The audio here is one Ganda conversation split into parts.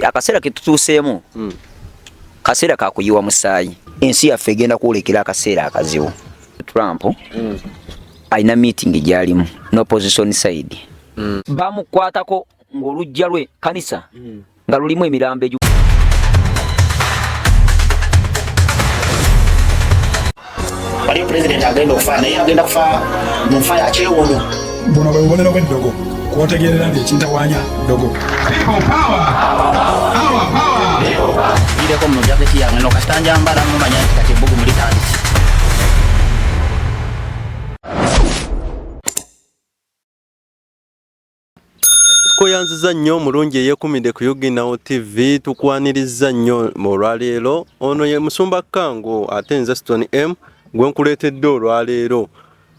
nti akaseera ke tutuuseemu kaseera ka kuyiwa musaayi. Ensi yaffe egenda kwolekera akaseera akazibu. Trump alina meeting gyalimu n'opposition side. Bamukwatako ng'olujja lwe kanisa nga lulimu emirambo egyo. Wali president agenda okufa naye agenda kufa mu nfa ya kyewono. Buno bwe bubonero bw'eddogo kwotegerera nti ekintawanya ddogo. Ireko mu jaketi yange no kasitanja mbala mumanya nti kati ebbugu mulitandiki. Tukoyanziza nnyo mulungi eyekumide ku Yuginawo TV tukwaniriza nnyo olwaleero ono ye Musumba Kango ate nze Stone M gwe nkuleetedde olwaleero.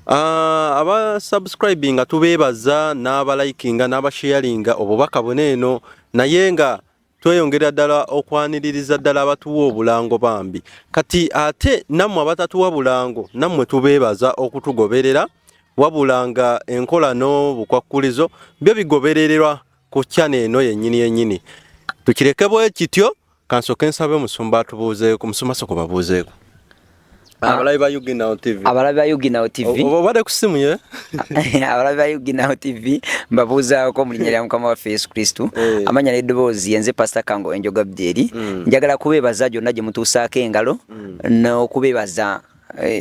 Aba subscribing tubeebaza n'abalikinga n'abasharinga obubaka buneeno naye nga tweyongera ddala okwaniririza ddala abatuwa obulango bambi. Kati ate nammwe abatatuwa bulango nammwe tubeebaza okutugoberera wabulanga enkola n'obukwakulizo byo bigoberererwa ku channel eno yennyini. Tukireke bwe kityo kansoke nsabe Musumba atubuuzeeko. Musumba soko babuuzeeko. Abalabi ba Yuginawo TV. Abalabi ba Yuginawo TV. Obadde ku simu ye? Abalabi ba Yuginawo TV mbabuuzaako mu linnya lya Mukama waffe Yesu Kristo. Amanya n'eddoboozi yenze Pastor Kango Enjoga Abderi. Njagala kubeebaza gyonna gye mutuusaako engalo n'okubeebaza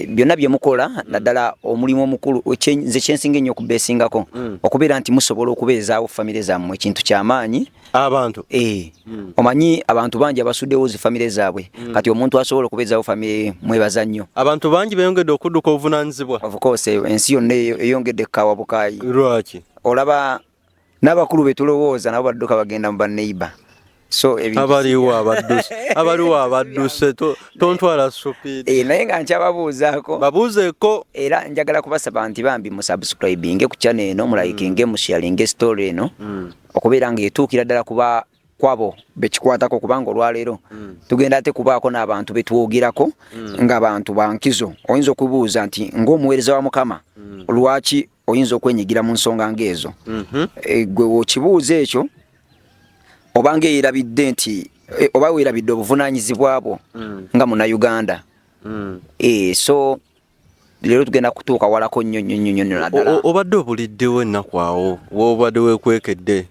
byonna bye mukola naddala omulimu omukulu nze kyensinga ennyo okubeesingako okubeera nti musobola okubeezaawo famire zammwe ekintu ky'amaanyi. Abantu omanyi abantu bangi abasuddewo zi famire zaabwe kati omuntu asobola okubeezaawo famire mwebaza nnyo. Abantu bangi beeyongedde okudduka obuvunaanyizibwa. Of course ensi yonna eyongedde kaawa bukaayi. Lwaki? Olaba n'abakulu be tulowooza nabo badduka bagenda mu banneiba. So abaliwo abadduse tontwala stupid. Naye nga nkyababuuzaako babuuzeeko era njagala kubasaba nti bambi mu subscribing ku channel eno mu liking mu sharing story eno okubeera nga etuukira ddala kuba kwabo bekikwatako kubanga olwaleero tugenda ate kubaako n'abantu betwogerako ng'abantu bankizo. Oyinza okubuuza nti ng'omuweereza wa Mukama lwaki oyinza okwenyigira mu nsonga ng'ezo. Gwe wokibuuza ekyo obanga erabidde nti oba weerabidde obuvunaanyizibwa bwo nga Munnayuganda. So leero tugenda kutuuka walako nnyo naddala. Obadde obuliddewo ennaku awo wobadde weekwekedde.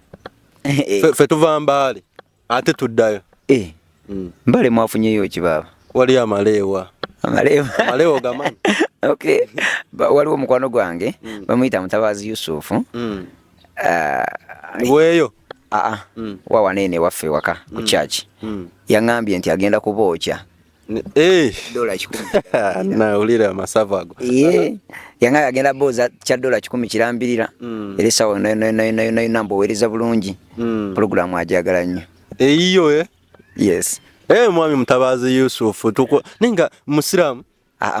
Ffe tuva Mbale ate tuddayo. Mbale mwafunyeyo kibaaba? Wali Amaleewa. Amaleewa gamanyi. Okay. Waliwo mukwano gwange bamuyita Mutabaazi Yusufu. Weeyo? Wawa nene waffe waka ku church. Yangambye nti agenda kubookya. $10 nawulira amasavu ago. Yangambye agenda booza kya $10 kirambirira. Era essaawa namba oweereza bulungi. Pulogulaamu ajagala nnyo. Eyiyo Yes. Mwami Mutabaazi Yusufu ninga Musiraamu?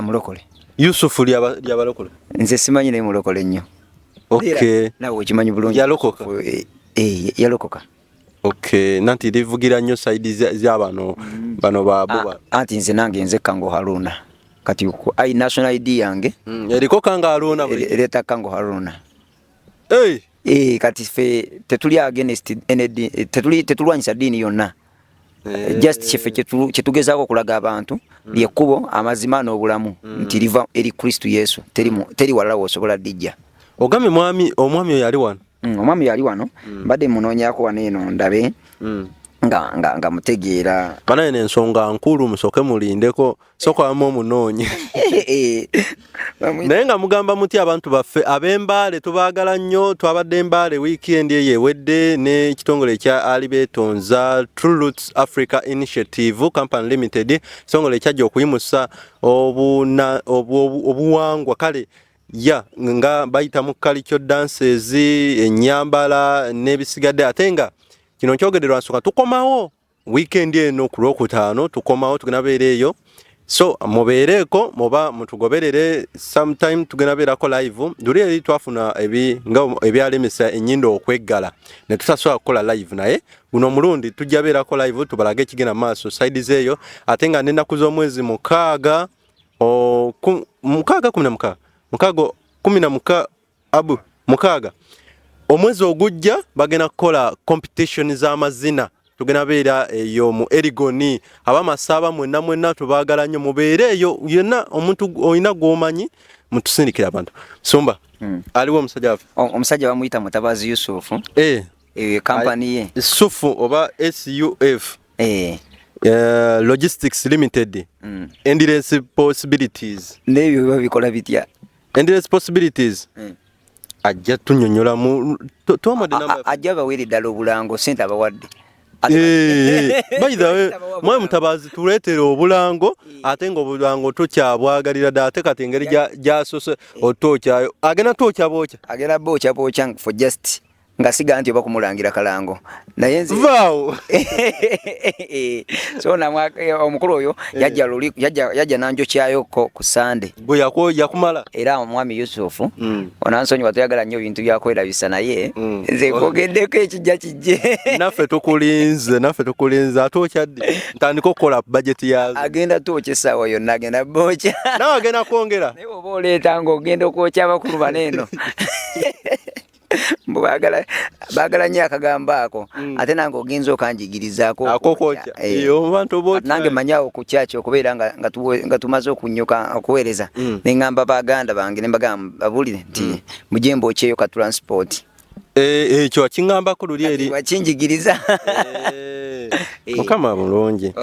Mulokole. Yusufu lyabalokole? Nze simanyi naye mulokole nnyo. Okay. Nawe okimanyi bulungi. Yalokoka? Yalokoka. Okay, nanti livugira nnyo side z'abano baabo. Anti nze nange nze Kango Haruna. Kati ai national ID yange. Eriko Kango Haruna buli. Leta Kango Haruna. Kati fe tetuli against ND tetulwanyisa dini yonna. Just chife kyetugezaako okulaga abantu lyekkubo amazima n'obulamu nti liva eri Kristo Yesu teri walala wosobola dijja. Ogambe omwami yali wano? Omwami yali wano mbadde munoonyaako wano eno ndabe nga mutegeera banaye n'ensonga nkulu musoke mulindeko soko amu omunoonye. Naye nga mugamba muti abantu baffe ab'Embale tubaagala nnyo. Twabadde Mbale weekend eyo ewedde n'ekitongole ekya Ali Beetonza True Roots Africa Initiative Company Limited ekitongole ekyajja okuyimusa obuwangwa kale nga bayita mu culture dances ennyambala n'ebisigadde ate nga kino kyogererwa nsonga tukomawo weekend eno ku Lwokutaano tukomawo tugenda beera eyo. So mubeereko muba mutugoberere sometime tugenda beerako live. Duli eri twafuna ebyalemesa ennyindo okweggala ne tutasobola kukola live naye guno omulundi tujja beerako live tubalage ekigenda maaso side zeeyo ate nga n'ennaku z'omwezi mukaaga 16 omwezi ogujja bagenda kukola competition z'amazina tugenda beera eyo mu Erigoni abamasaba mwenna tubaagala nnyo mubeere eyo yenna omuntu olina gw'omanyi mutusindikira abantu Sumba aliwo omusajja bamuyita Mutabazi Yusufu company ye Sufu oba SUF Logistics Limited Endless Possibilities nebyo babikola bitya Endless Possibilities ajja tunyonyola mu tuamade namba ajja baweri ddala obulango sente abawadde by the way mwe Mutabazi tuleetera obulango ate ngo obulango tokyabwagalira ddala ate kati engeri gyasose otokyayo agenda tokya bookya agenda bookya for just nga siga nti oba kumulangira kalango naye nze vaawo so omukulu oyo yajja nanjokyayo ku Sande bwe yakumala era omwami Yusufu onansonyi watuyagala nnyo ebintu byakwerabisa naye nze kogeddeko ekijja kijje naffe tukulinze ate okyadde ntandika okukola budget yazo agenda twokya essaawa yonna agenda bookya nawe agenda kwongera naye oba oleeta ng'ogenda okwokya abakulu baneeno bagala nnyo akagambo ako ate nange ogenza okanjigirizaako akokokya abantu bookya nange manyawo ku kyaki okubeera nga tumaze okunyuka okuweereza ne ngamba baganda bange ne mbagamba babulire nti mujje mbookyeyo ka transport ekyo kingambako luli eri wakinjigiriza mukama bulungi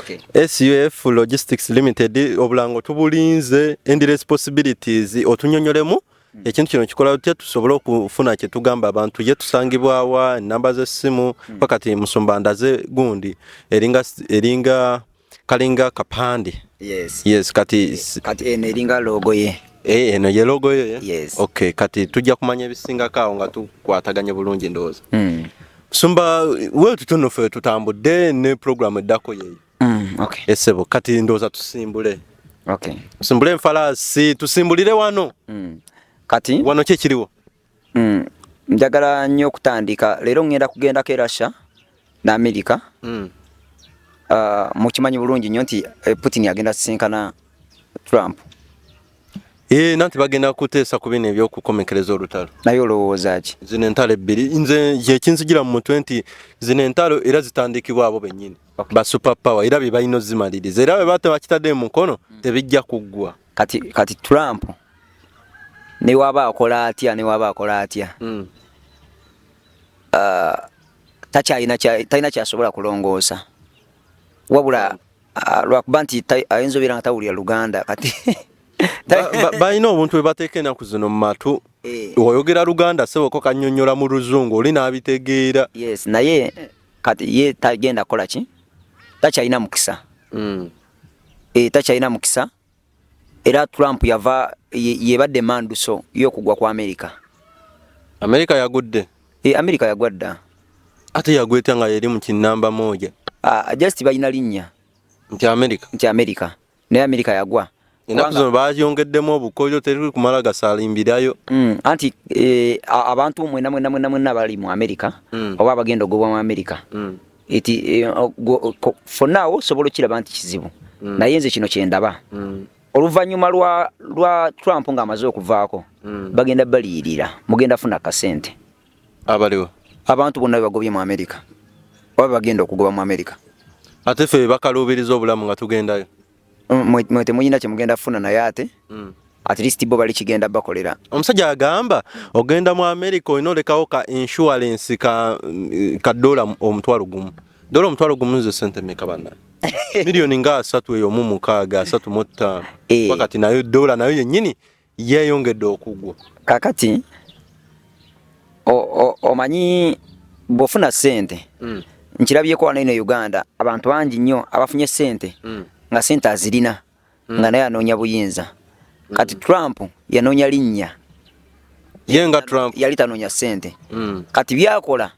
SUF Logistics Limited obulango tubulinze Endless Possibilities otunyonyolemu ekintu kino kikola tutya tusobola okufuna kye tugamba abantu ye tusangibwawa namba z'essimu pakati Musumba ndaze gundi eringa kalinga kapande yes kati eringa logo ye eno ye logo ye yes. Okay kati tujja kumanya ebisinga kaawo nga tukwataganye bulungi ndowooza Musumba we tutonofe tutambudde ne program eddako ye okay esebo kati ndowooza tusimbule okay tusimbule enfalaasi tusimbulire wano kati wano kye kiriwo njagala nnyo okutandika leero ngenda kugendako Russia na America mukimanyi bulungi nnyo nti Putin agenda kusinkana Trump nanti bagenda kuteesa ku bino ebyokukomekereza olutalo naye olowooza ki zino entalo ebbiri nze yekinzigira mu mutwe nti zino entalo era zitandikibwa abo bennyini ba super power era bye balina ozimaliriza era bwe bate bakitadde mu mukono tebijja kuggwa kati Trump ne waba akola atya talina kyasobola kulongoosa wabula lwakuba nti ayinza obeera nga tawulira Luganda kati balina obuntu bwe bateeka enaku zino mu matu oyogera Luganda sewoko kannyonnyola mu Luzungu oli n'abitegeera yes naye kati ye tagenda kukola ki takyalina mukisa takyalina mukisa era Trump yebadde manduso y'okugwa kwa America yagudde America yagwadda ate yagweta nga yeri mu kinamba moja just balina linnya nti America naye America yagwa ennaku zino bayongeddemu obukoyo teri kumala gasalimbirayo anti abantu mwenna bali mu America oba abagenda ogobwa mu America eti for now osobola okiraba nti kizibu naye nze kino kyendaba oluvannyuma lwa Trump ng'amaze okuvaako bagenda baliyirira mugenda funa kasente abaliwo abantu bonna bagobye mu America oba bagenda okugoba mu America ate ffe bakaluubiriza obulamu nga tugendayo mwe temuyina kye mugenda funa naye ate at least bo bali kigenda bakolera omusajja agamba ogenda mu America olina olekawo ka insurance ka dola omutwalo gumu dola omutwalo gumu nze sente meka banna milioni nga 3 eyo mu 3.5 wakati nayo dola nayo yennyini yeeyongedde okugwa kakati omanyi bw'ofuna sente nkirabyeko wano ino Uganda abantu bangi nnyo abafunye sente nga sente azirina nga naye anoonya buyinza kati Trump yanoonya linnya yenga Trump yali tanoonya sente kati byakola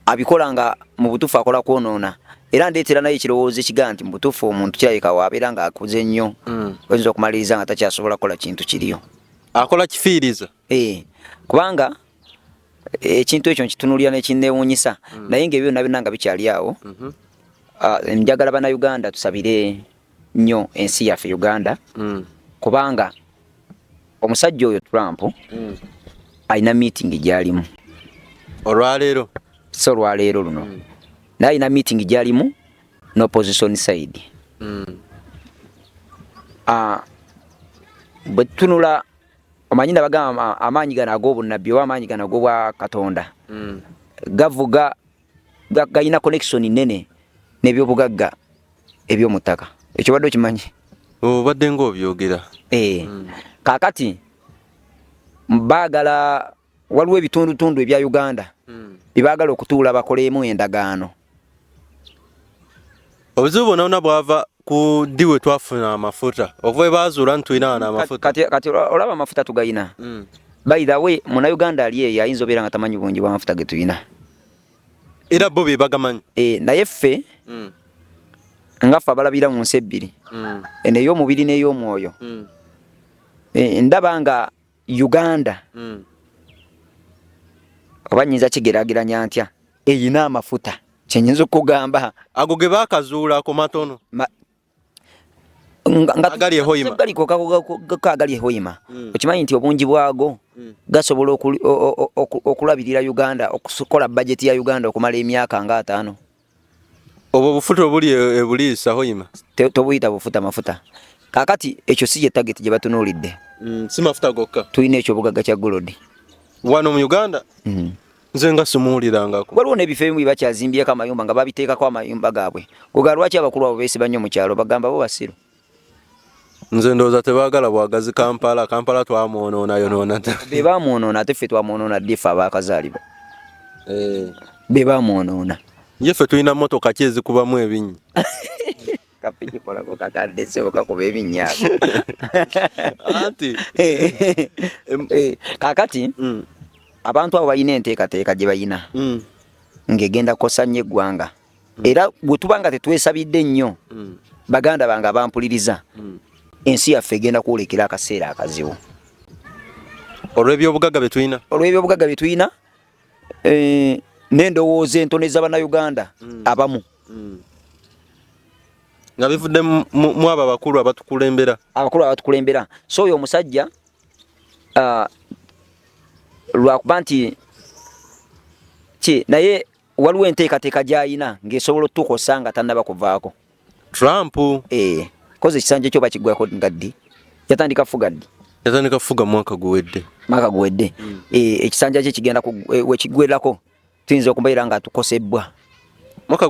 abikola nga mu butuufu akola kwonoona era ndeetera naye ekirowoozo ekigaa nti mu butuufu omuntu kirabika wabeera nga akuze nnyo oyinza okumaliriza nga takyasobola kukola kintu kiriyo akola kifiiriza kubanga ekintu ekyo nkitunulira n'ekinneewuunyisa naye ng'ebyo byonna nga bikyali awo njagala bannayuganda tusabire nnyo ensi yaffe Uganda kubanga omusajja oyo Trump alina meeting gy'alimu olwaleero so olwaleero luno naye ina meeting gyalimu no opposition side. Bwe tunula amanyina bagamba amaanyi gana ag'obunnabbi oba amaanyi gana ag'obwa Katonda gavuga gayina connection nene n'ebyobugagga eby'omutaka. Ekyo badde okimanyi? Obadde ng'obyogera. Kaakati baagala waliwo ebitundutundu ebya Uganda byebaagala okutuula bakoleemu endagaano. Obuzibu bwonna bwava ku ddi we twafuna amafuta okuva baazuula ntulina n'amafuta. Kati olaba amafuta tugayina. By the way, Munnayuganda ali eyo ayinza obeera nga tamanyi bungi bw'amafuta ge tulina. Era bo be bagamanyi. Naye ffe nga ffe abalabira mu nsi ebbiri eno ey'omubiri n'ey'omwoyo ndaba nga Uganda oba nnyinza kigeraageranya ntya eyina amafuta kyenyinza okugamba ago ge baakazuulako matono agali ehoyima agali ehoyima okimanyi nti obungi bwago gasobola okulabirira Uganda okukola bajeti ya Uganda okumala emyaka nga 5. Obwo bufuta obuli ebuliisa hoyima tobuyita bufuta mafuta. Kakati ekyo si ye target gye batunuulidde. Si mafuta gokka. Tulina ekyobugagga kya gold wano mu Uganda. Nze nga simuwulirangako. Waliwo n'ebifo ebimu bakyazimbyeko amayumba nga babiteekako amayumba gaabwe. Kuga lwaki abakulu abo beesiba nnyo mu kyalo bagamba bo basiru. Nze ndowooza tebaagala bwagazi Kampala twamwonoona yonoona. Be bamwonoona ate ffe twamwonoona ddi ffe abaakazaalibwa. Be bamwonoona. Ye ffe tulina mmotoka ki ezikubamu ebinnya. Kapikikolako kakadde sebo kakuba ebinnyako. Anti. Kakati abantu abo balina enteekateeka gye balina ng'egenda kukosa nnyo eggwanga. Era bwe tuba nga tetwesabidde nnyo baganda bange abampuliriza ensi yaffe egenda kwolekera akaseera akazibu. Olw'ebyobugagga bye tulina n'endowooza entono ez'Abannayuganda abamu nga bivudde mu abo abakulu abatukulembera. So oyo omusajja lwakuba nti naye waliwo enteekateeka gy'ayina ng'esobola otukosa nga tannaba kuvaako. Trump koze ekisanja ekyo bakiggwako nga ddi yatandika kufuga ddi? Yatandika kufuga mwaka guwedde. Ekisanja kye kigenda wekiggwerako tuyinza okubeera nga tukosebbwa. Mwaka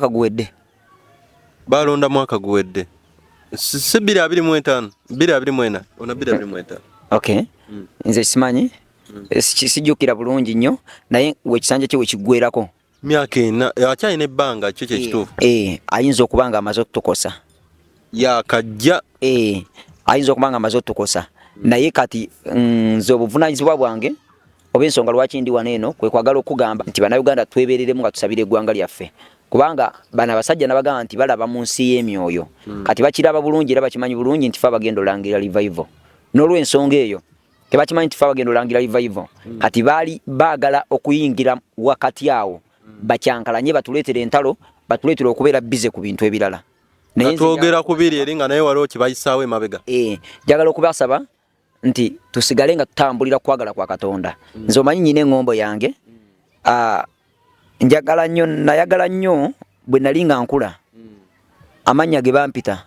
guwedde balonda mwaka guwedde si 2025 2024 ona 2025. Okay. Nze simanyi sijjukira bulungi nnyo naye wekisanja kye wekiggwerako myaka ena akyalina ebbanga kyo kyekituufu. Ayinza okuba nga amaze okutukosa yakajja. Ayinza okuba nga amaze okutukosa naye kati nze obuvunaanyizibwa bwange oba ensonga lwaki ndi wano eno kwe kwagala okugamba nti Bannayuganda twebereremu nga tusabira eggwanga lyaffe kubanga bano abasajja nabagamba nti balaba mu nsi y'emyoyo kati bakiraba bulungi era bakimanyi bulungi nti fe abagenda olangira revival. N'olw'ensonga eyo tebakimanyi nti fe abagenda olangira revival kati baali baagala okuyingira wakati awo bakyankalanye batuleetera entalo batuleetera okubeera bize ku bintu ebirala. Twogera ku biri eri nga naye waliwo kibayisaawo emabega. Njagala okubasaba nti tusigale nga tutambulira kwagala kwa Katonda. Nze omanyi nyina eŋŋombo yange nayagala nnyo bwe nali nga nkula amannya ge bampita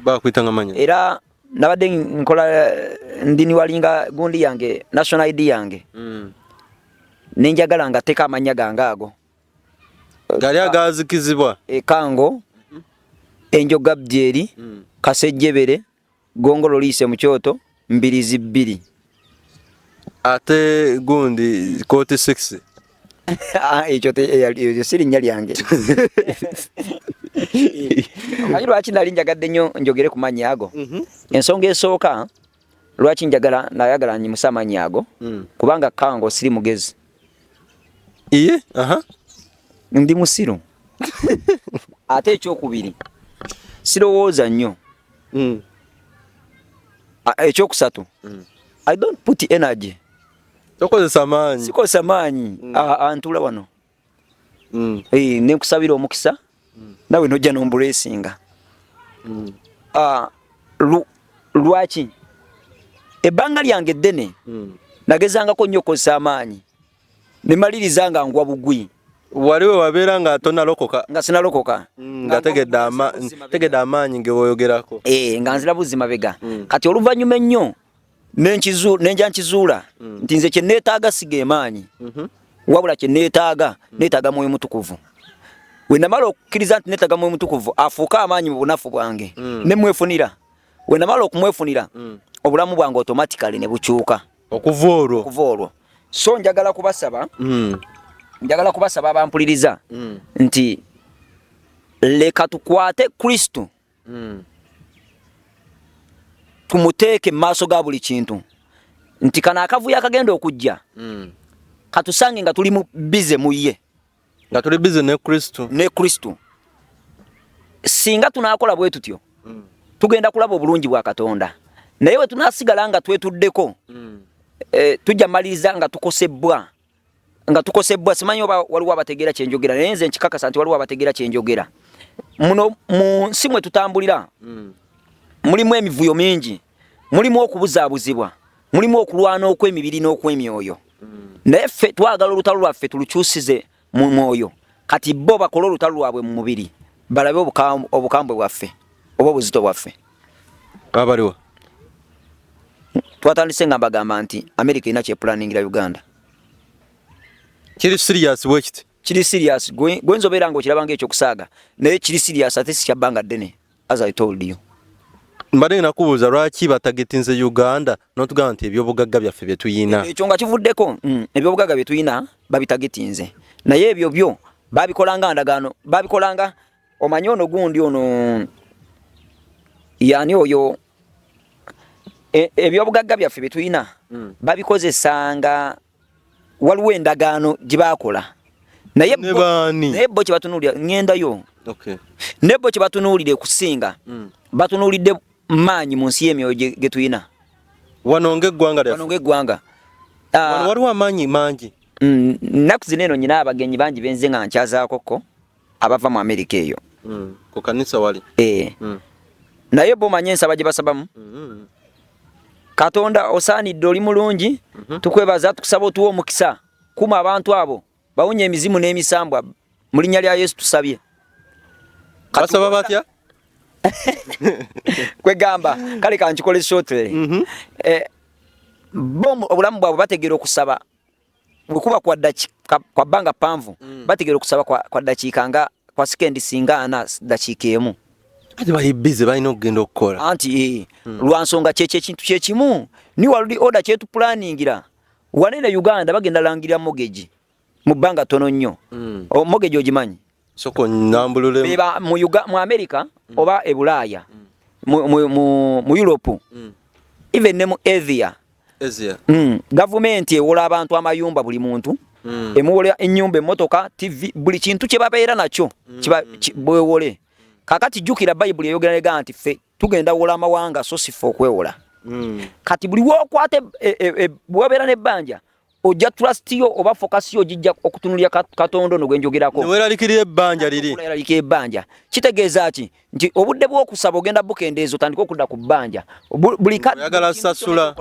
bakwitanga mannya era nabadde nkola ndiniwalinga gundi yange national ID yange nenjagala nga teka amannya gange ago gali agazikizibwa Kango Enjoga Bjeri Kasejjebere Gongolo Lise mu Kyoto Mbirizi 2 ate gundi 46 ekyo siri nnya lyange. Lwaki nali njagadde nnyo njogere ku mannya ago ensonga esooka lwaki nayagala nyimusa amannya ago kubanga Kango siri mugezi ndi musiru ate ekyokubiri sirowooza nnyo ekyokusatu I don't put energy. Sikozesa maanyi antula wano nekusabira omukisa nawe nojja nombulesinga lwaki ebbanga lyange eddene nagezangako nnyo okozesa amaanyi nemalirizanga ngwa bugwi waliwe wabeera nga tonalokoka nga sinalokoka nga tegedde amaanyi ngewoyogerako nga nzira buzima bega kati oluvannyuma ennyo nenja nkizuula nti nze kye neetaaga siga emaanyi wabula kye neetaaga mwoyo mutukuvu we namala okukkiriza nti neetaaga mwoyo mutukuvu afuuka amaanyi mu bunafu bwange ne mwefunira we namala okumwefunira obulamu bwange automatically ne bukyuka okuva olwo so njagala kubasaba abampuliriza nti leka tukwate Kristo tumuteeke mu maaso ga buli kintu nti kana akavuyo akagenda okujja katusange nga tuli bize mu ye nga tuli bize ne Kristo singa tunaakola bwe tutyo tugenda kulaba obulungi bwa Katonda naye we tunasigala nga twetuddeko tujja maliriza nga tukosebwa simanyi oba waliwo abategeera kyenjogera naye nze nkikakasa nti waliwo abategeera kyenjogera muno mu nsi mwe tutambulira mulimu emivuyo mingi mulimu okubuzaabuzibwa mulimu okulwana okw'emibiri n'okw'emyoyo naye ffe twagala olutalo lwaffe tulukyusize mu mwoyo kati bo bakola olutalo lwabwe mu mubiri balabe obukambwe bwaffe oba obuzito bwaffe abaliwa twatandise nga mbagamba nti America ina kyepulaningira Uganda kiri serious wekiti kiri serious gwenzobeera nga okiraba ng'ekyokusaaga naye kiri serious ate sikyabbanga ddene as I told you mbadde nakubuuza lwaki batagetinze Uganda n'otugamba nti ebyobugagga byaffe bye tuyina ekyo nga kivuddeko ebyobugagga bye tuyina babitagetinze naye ebyo byo babikolanga ndagaano babikolanga omanyi ono gundi ono yani oyo ebyobugagga byaffe bye tuyina babikozesanga waliwo endagaano gye baakola naye bo kye batunuulira ŋŋendayo nebo kye batunuulire kusinga batunuulidde maanyi mu nsi y'emyoyo ge tuyina wano ng'eggwanga waliwo amaanyi mangi nnaku zino eno nyina abagenyi bangi benze nga nkyazaakoko abava mu Amerika eyo ku kanisa wali naye bo manye ensaba gye basabamu Katonda osaanidde oli mulungi tukwebaza tukusaba otuwa omukisa kuma abantu abo bawunya emizimu n'emisambwa mu linnya lya Yesu tusabye basaba batya kwegamba kale kankikole shortly bo obulamu bwabwe bategeera okusaba bwekuba kwa bbanga ppanvu bategeera okusaba kwa dakiika nga kwa sikendi singa ana dakiika emu ate bali bize balina okugenda okukola anti lwansonga ekintu kyekimu ni waludi order kyetupulaningira wanene Uganda bagenda langirira mortgage mu bbanga tono nnyo mortgage ogimanyi soko nambulule mu America oba e Bulaya mu Europe even ne mu Asia government ewola abantu amayumba buli muntu emuwola ennyumba emmotoka TV buli kintu kye babeera nakyo bwewole kakati jukira Bible eyogera lega nti ffe tugenda wola amawanga so sifo okwewola kati buli wokwate bwabeera n'ebbanja ojja trust yo oba focus yo jijja okutunulya Katonda no gwenjogerako nweraliikirira ebbanja liri nweraliikirira ebbanja kitegeeza ki nti obudde bw'okusaba ogenda bukendeeza otandika okudda ku bbanja buli oyagala sasula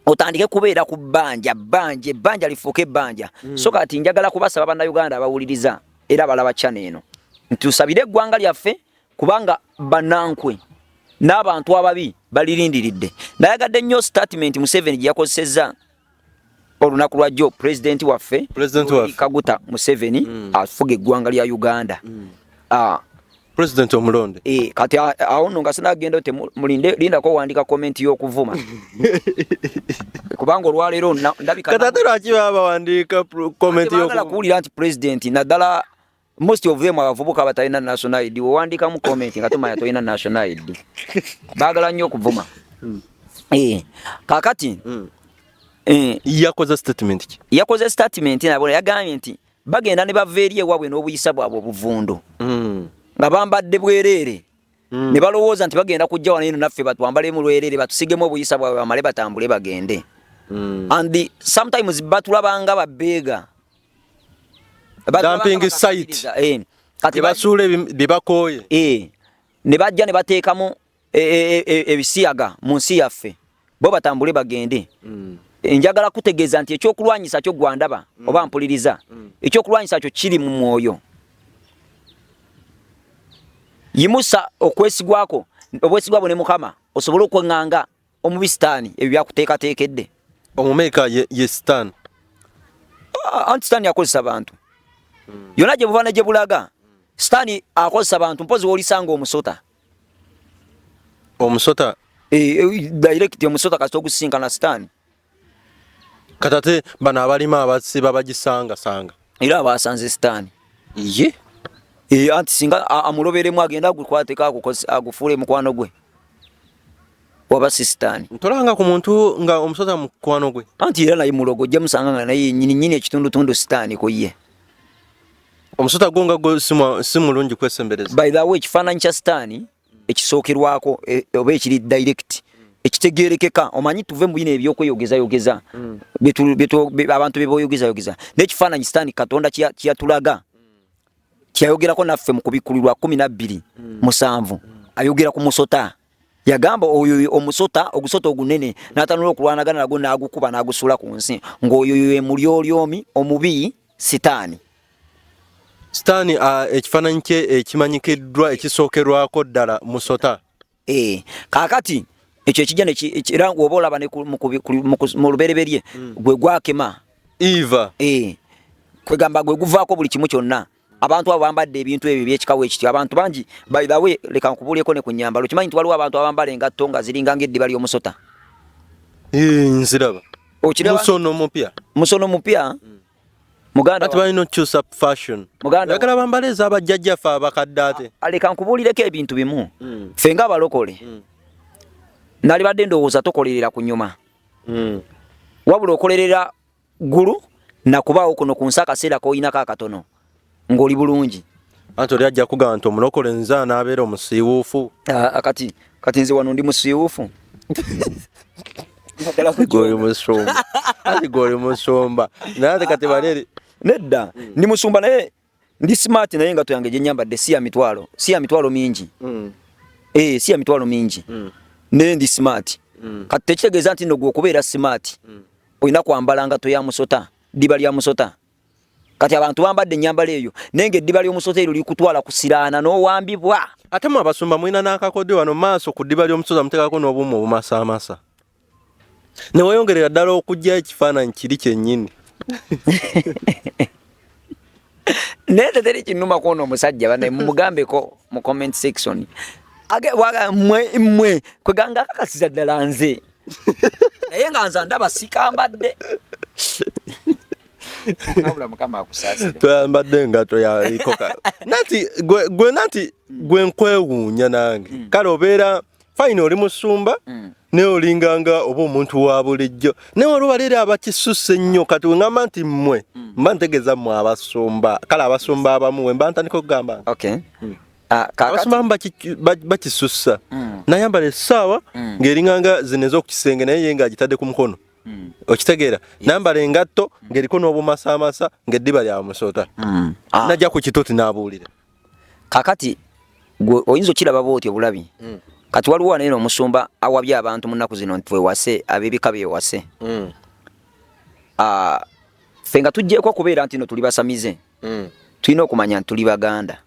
otandike kubeera ku ebbanja lifuuka ebbanja so kati njagala kubasaba bannayuganda abawuliriza era balaba channel eno ntusabire eggwanga lyaffe kubanga banankwe n'abantu ababi balirindiridde nayagadde nnyo statement Museveni gye yakozesezza olunaku lwajjo president waffe Kaguta Museveni afuga eggwanga lya Uganda president omulonde kati awo nno nga sinagenda ote mulinde lindako wandika comment y'okuvuma kubanga olwaleero ndabika katate lwaki baba wandika comment y'okuvuma kuwulira nti president naddala most of them abavubuka abatalina national ID wandika mu comment nga tumanya toyina national ID baagala nnyo okuvuma kakati yakoze statement nabo yagambye nti bagenda ne bava eri ewaabwe n'obuyisa bwabwe obuvundu nga bambadde bwereere ne balowooza nti bagenda kujja wano eno naffe batwambalemu lwereere batusigemu obuyisa bwabwe bamale batambule bagende and sometimes batulabanga babbeega dumping site kati basuule bibakooye ne bajja ne bateekamu ebisiyaga mu nsi yaffe bo batambule bagende njagala kutegeeza nti ekyokulwanyisa kyo gwandaba oba mpuliriza ekyokulwanyisa kyo kiri mu mwoyo yimusa okwesigwako obwesigwa bwo ne Mukama osobola okwenganga omubi sitaani ebyo byakuteekateekedde omumeka ye sitaani anti sitaani akozesa abantu yonna gye buva ne gye bulaga sitaani akozesa abantu mpozi w'olisanga omusota direct omusota kasita ogusinkana sitaani katate bano abalima abasiba bagisanga era abasanze sitaani ye anti singa amuloberemu agenda agukwateko agufuule mukwano gwe waba sitaani ntolanga ku muntu nga omusota mukwano gwe anti era naye mulogo gye musanga nga naye nyini ekitundutundu sitaani ku ye omusota gonga go si mulungi kwesembereza by the way ekifaananyi kya sitaani ekisookerwako oba ekiri direct ekitegeerekeka omanyi tuve mu bino ebyokweyogeza abantu beboyogeza n'ekifaananyi sitaani katonda kyatulaga kyayogerako naffe mu kubikulirwa 12:7 ayogera ku musota yagamba oyo omusota ogusota ogunene n'atanula okulwanagana nagwo n'agukuba n'agusuula ku nsi ng'oyo ye mulyolyomi omubi sitaani ekifaananyi kye ekimanyikiddwa ekisookerwako ddala musota kaakati ekyo ekijja era oba olaba mu lubereberye gwe gwakema eva kwegamba gwe guvaako buli kimu kyonna abantu abo bambadde ebintu ebyo byekikawo ekityo abantu bangi by the way leka nkubuulyeko ne ku nnyambalo kimanyi nti waliwo abantu abambala engatto nga ziringa ng'eddiba ly'omusota nziraba musono mupya muganda ati balina okukyusa fashion yagala bambala ez'abajjajjaffe abakadde ate leka nkubuulireko ebintu bimu ffe ng'abalokole nali badde ndowooza tokolerera ku nyuma wabula okolerera ggulu nakubaawo kuno ku nsi akaseera k'oyinako akatono ng'oli bulungi anti oli ajja kugamba nti omulokole nze anaabeera omusiiwuufu kati nze wano ndi musiiwuufu goli musumba naye ate kati bali nedda ndi musumba naye ndi smart naye engato yange gye nyambadde si ya mitwalo mingi si ya mitwalo mingi naye ndi smart kati tekitegeeza nti nno gwe okubeera smart olina kwambala ngato ya musota ddiba lya musota kati abantu bambadde ennyambala eyo naye ng'eddiba ly'omusota eryo likutwala kusiraana n'owambibwa ate mu abasumba mulina n'akakodyo wano maaso ku ddiba ly'omusota muteekako n'obuuma obumasaamasa ne weyongerera ddala okugyayo ekifaananyi kiri kyennyini naye teteri kinnuma kwona omusajja bane mumugambeko mu comment section mwe kweganga akakasiza ddala nze naye nga nze ndaba sikambadde twambadde engato ya ikoka nati gwe nkwewuunya nange kale obeera fayina oli musumba naye olinganga oba omuntu wa bulijjo naye waliwo leero abakisusse ennyo kati weŋŋamba nti mmwe mba ntegeeza mmwe abasumba kale abasumba abamu we mba ntandika okugamba abasumba abamu bakisussa nayambala essaawa ng'eringanga zino ez'okukisenge naye ye ng'agitadde ku mukono okitegeera nayambala engatto ng'eriko n'obumasaamasa ng'eddiba lya musota najja ku kitoti n'abuulira kakati oyinza okiraba bw'oti obulabi kati waliwo wano eno omusumba awabye abantu mu nnaku zino nti twewase ab'ebika byewase ffe nga tuggyeko okubeera nti no tuli basamize tulina okumanya nti tuli baganda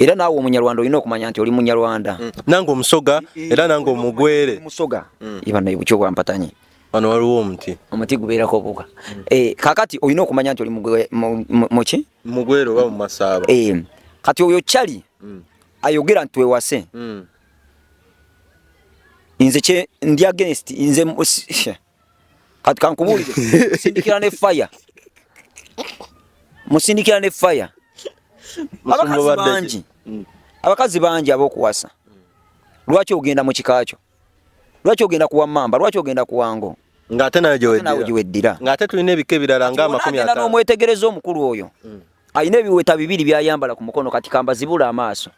era naawe omunyarwanda olina okumanya nti oli munyarwanda nange omusoga era nange omugwere musoga ibana ibukyo bwampatanyi wano waliwo omuti gubeerako obuka kakati olina okumanya nti oli muki mugwere oba mumasaaba kati oyo kyali ayogera nti twewase nze ndi against nze kati kankubuulire musindikira ne fire abakazi bangi ab'okuwasa lwaki ogenda mu kikakyo lwaki ogenda kuwa mamba lwaki ogenda kuwango ng'ate nawe giweddira ng'ate tulina ebika ebirala nga 50 n'omwetegereza omukulu oyo alina ebiweta 2 byayambala ku mukono kati kambazibula amaaso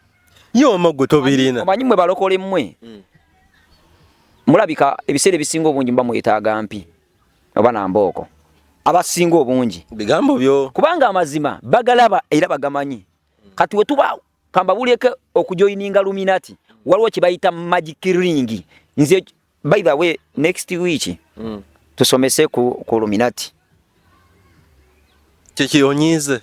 ye omagwe tobirina omanyi mmwe balokole mmwe mulabika ebiseera ebisinga obungi mba mwetaaga mpi oba nambooko abasinga obungi bigambo byo kubanga amazima bagalaba era bagamanyi kati we tuba kamba bulieke okujoyininga luminati waliwo kye bayita magic ring nze by the way next week tusomese ku Illuminati kikiyonyize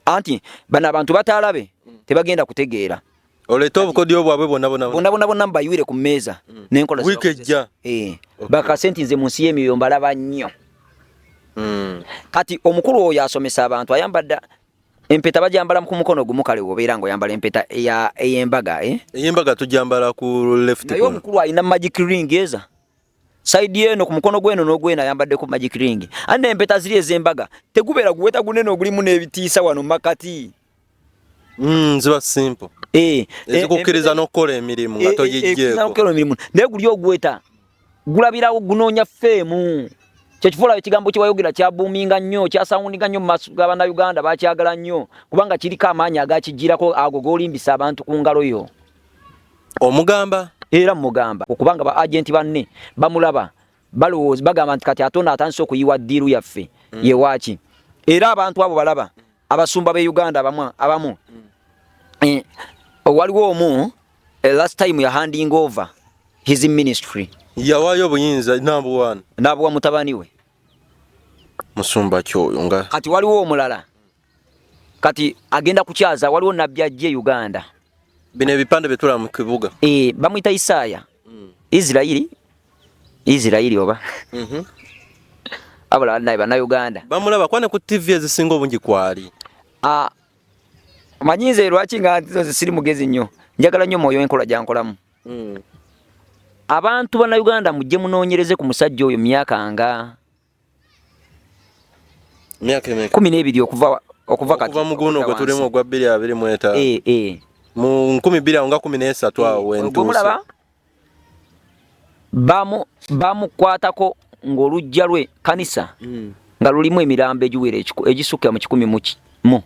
anti bana abantu batalabe tebagenda kutegeera oleta obukodyo bwabwe bonna mbayire ku mmeeza nenkola wikejja bakasenti nze munsi y'emyoyo mbalaba nnyo kati omukulu oyo asomesa abantu ayambadde empeta bajambala ku mukono gumu kale obeera ng'oyambala empeta ey'embaga ey'embaga tujambala ku left naye omukulu alina magic ring eza side eno ku mukono gweno n'ogweno ayambadde ku magic ring andi empeta ziri ez'embaga tegubeera guweta gunene ogulimu n'ebitiisa wano makati ziba simple ezikukkiriza n'okukola emirimu nga toyijjeeko naye guli ogweta gulabirawo gunoonya feemu kyekifula ekigambo kiwayogera kyabuuminga nnyo kyasawundinga nnyo mu maaso g'Abannayuganda bakyagala nnyo kubanga kiriko amaanyi agakijjirako ago g'olimbisa abantu ku ngalo yo omugamba era mugamba okubanga ba agenti banne bamulaba balowooza bagamba nti kati Katonda atandise okuyiwa ddiiru yaffe yewaaki era abantu abo balaba abasumba b'e Uganda abamu waliwo omu last time ya handing over his ministry yawayo obuyinza n'abuwa mutabani we musumba kyoyo nga kati waliwo omulala kati agenda kukyaza waliwo nabbi ajje Uganda bino ebipande betula mu kibuga bamuyita Isaya Israeli oba abula naye Bannayuganda bamulaba kwane ku TV ezisinga obungi kwali manyinze lwaki nga nzo siri mugezi nnyo njagala nnyo mwoyo enkola gyankolamu abantu Bannayuganda mujje munoonyereze ku musajja oyo myaka nga 12 okuva kati okuva muguno gwe tulimo ogwa 2027 mu 2013 awo entuse bamukwatako ng'olujja lwe kanisa nga lulimu emirambo egiwera egisukka mu 10 mu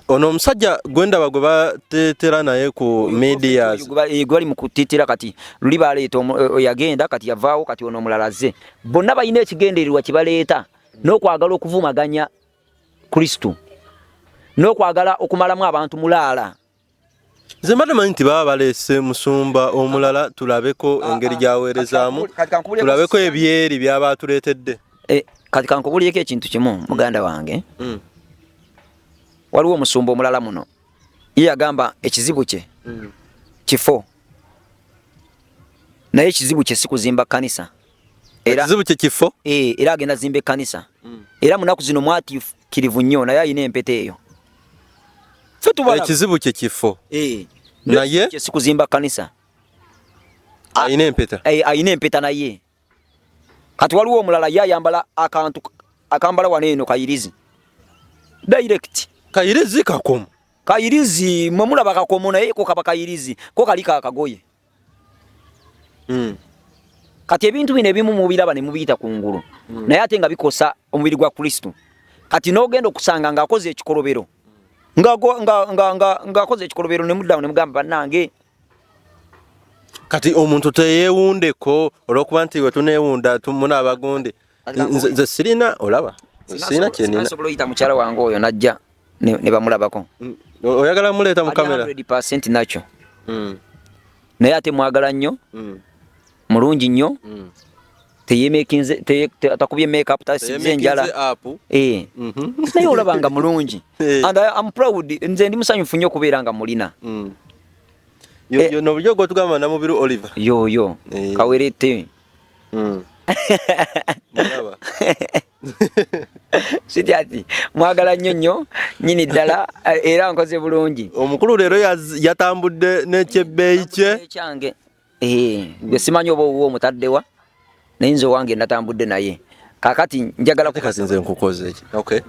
ono omusajja gwendaba gwe bateetera naye ku media gwali mu kutiitira kati luli baleeta yagenda kati yavaawo kati ono omulalaze bonna balina ekigendererwa kye baleeta n'okwagala okuvumaganya Kristo n'okwagala okumalamu abantu mulaala nze mbadde manyi nti baba baleese musumba omulala tulabeko engeri gyaweerezaamu tulabeko ebyeri byaba atuleetedde kati kankubulyeko ekintu kimu muganda wange waliwo omusumba omulala muno ye yagamba ekizibu kye kifo naye ekizibu kye si kuzimba kanisa ekizibu kye kifo era agenda zimba ekkanisa era munaku zino mwatiikirivu nnyo naye ayina empeta eyo ekizibu kye kifo naye si kuzimba kanisa ayina empeta ayina empeta naye kati waliwo omulala ye ayambala akantu akambala wano eno kayirizi direct kayirizi kakomo kayirizi mwemulaba kakomo naye ko kaba kayirizi ko kali kakagoye kati ebintu bino ebimu mubiraba ne mubiyita kungulu naye ate nga bikosa omubiri gwa Kristo kati n'ogenda okusanga ng'akoze ekikolobero ng'akoze ekikolobero ne muddawo ne mugamba bannange kati omuntu teyeewundeko olw'okuba nti we tuneewunda tumuna abagonde nze sirina olaba sirina kyenina nsobola oyita mukyala wange oyo najja ne bamulabako oyagala muleeta mu kamera 100% nakyo naye ate mwagala nnyo mulungi nnyo teyemekinze atakubye makeup tasize njala naye olabanga mulungi and I'm proud nze ndi musanyufu nnyo kubeera nga mulina yo no byo gotugamba na mubiru Oliver yo kawerete mulaba sitati mwagala nnyo nyini ddala era nkoze bulungi omukulu leero yatambudde n'ekyebbeeyi kye kyange gwe simanyi oba owo omutaddewa naye nze owange natambudde naye kakati njagala kukazinze nkukoze eki okay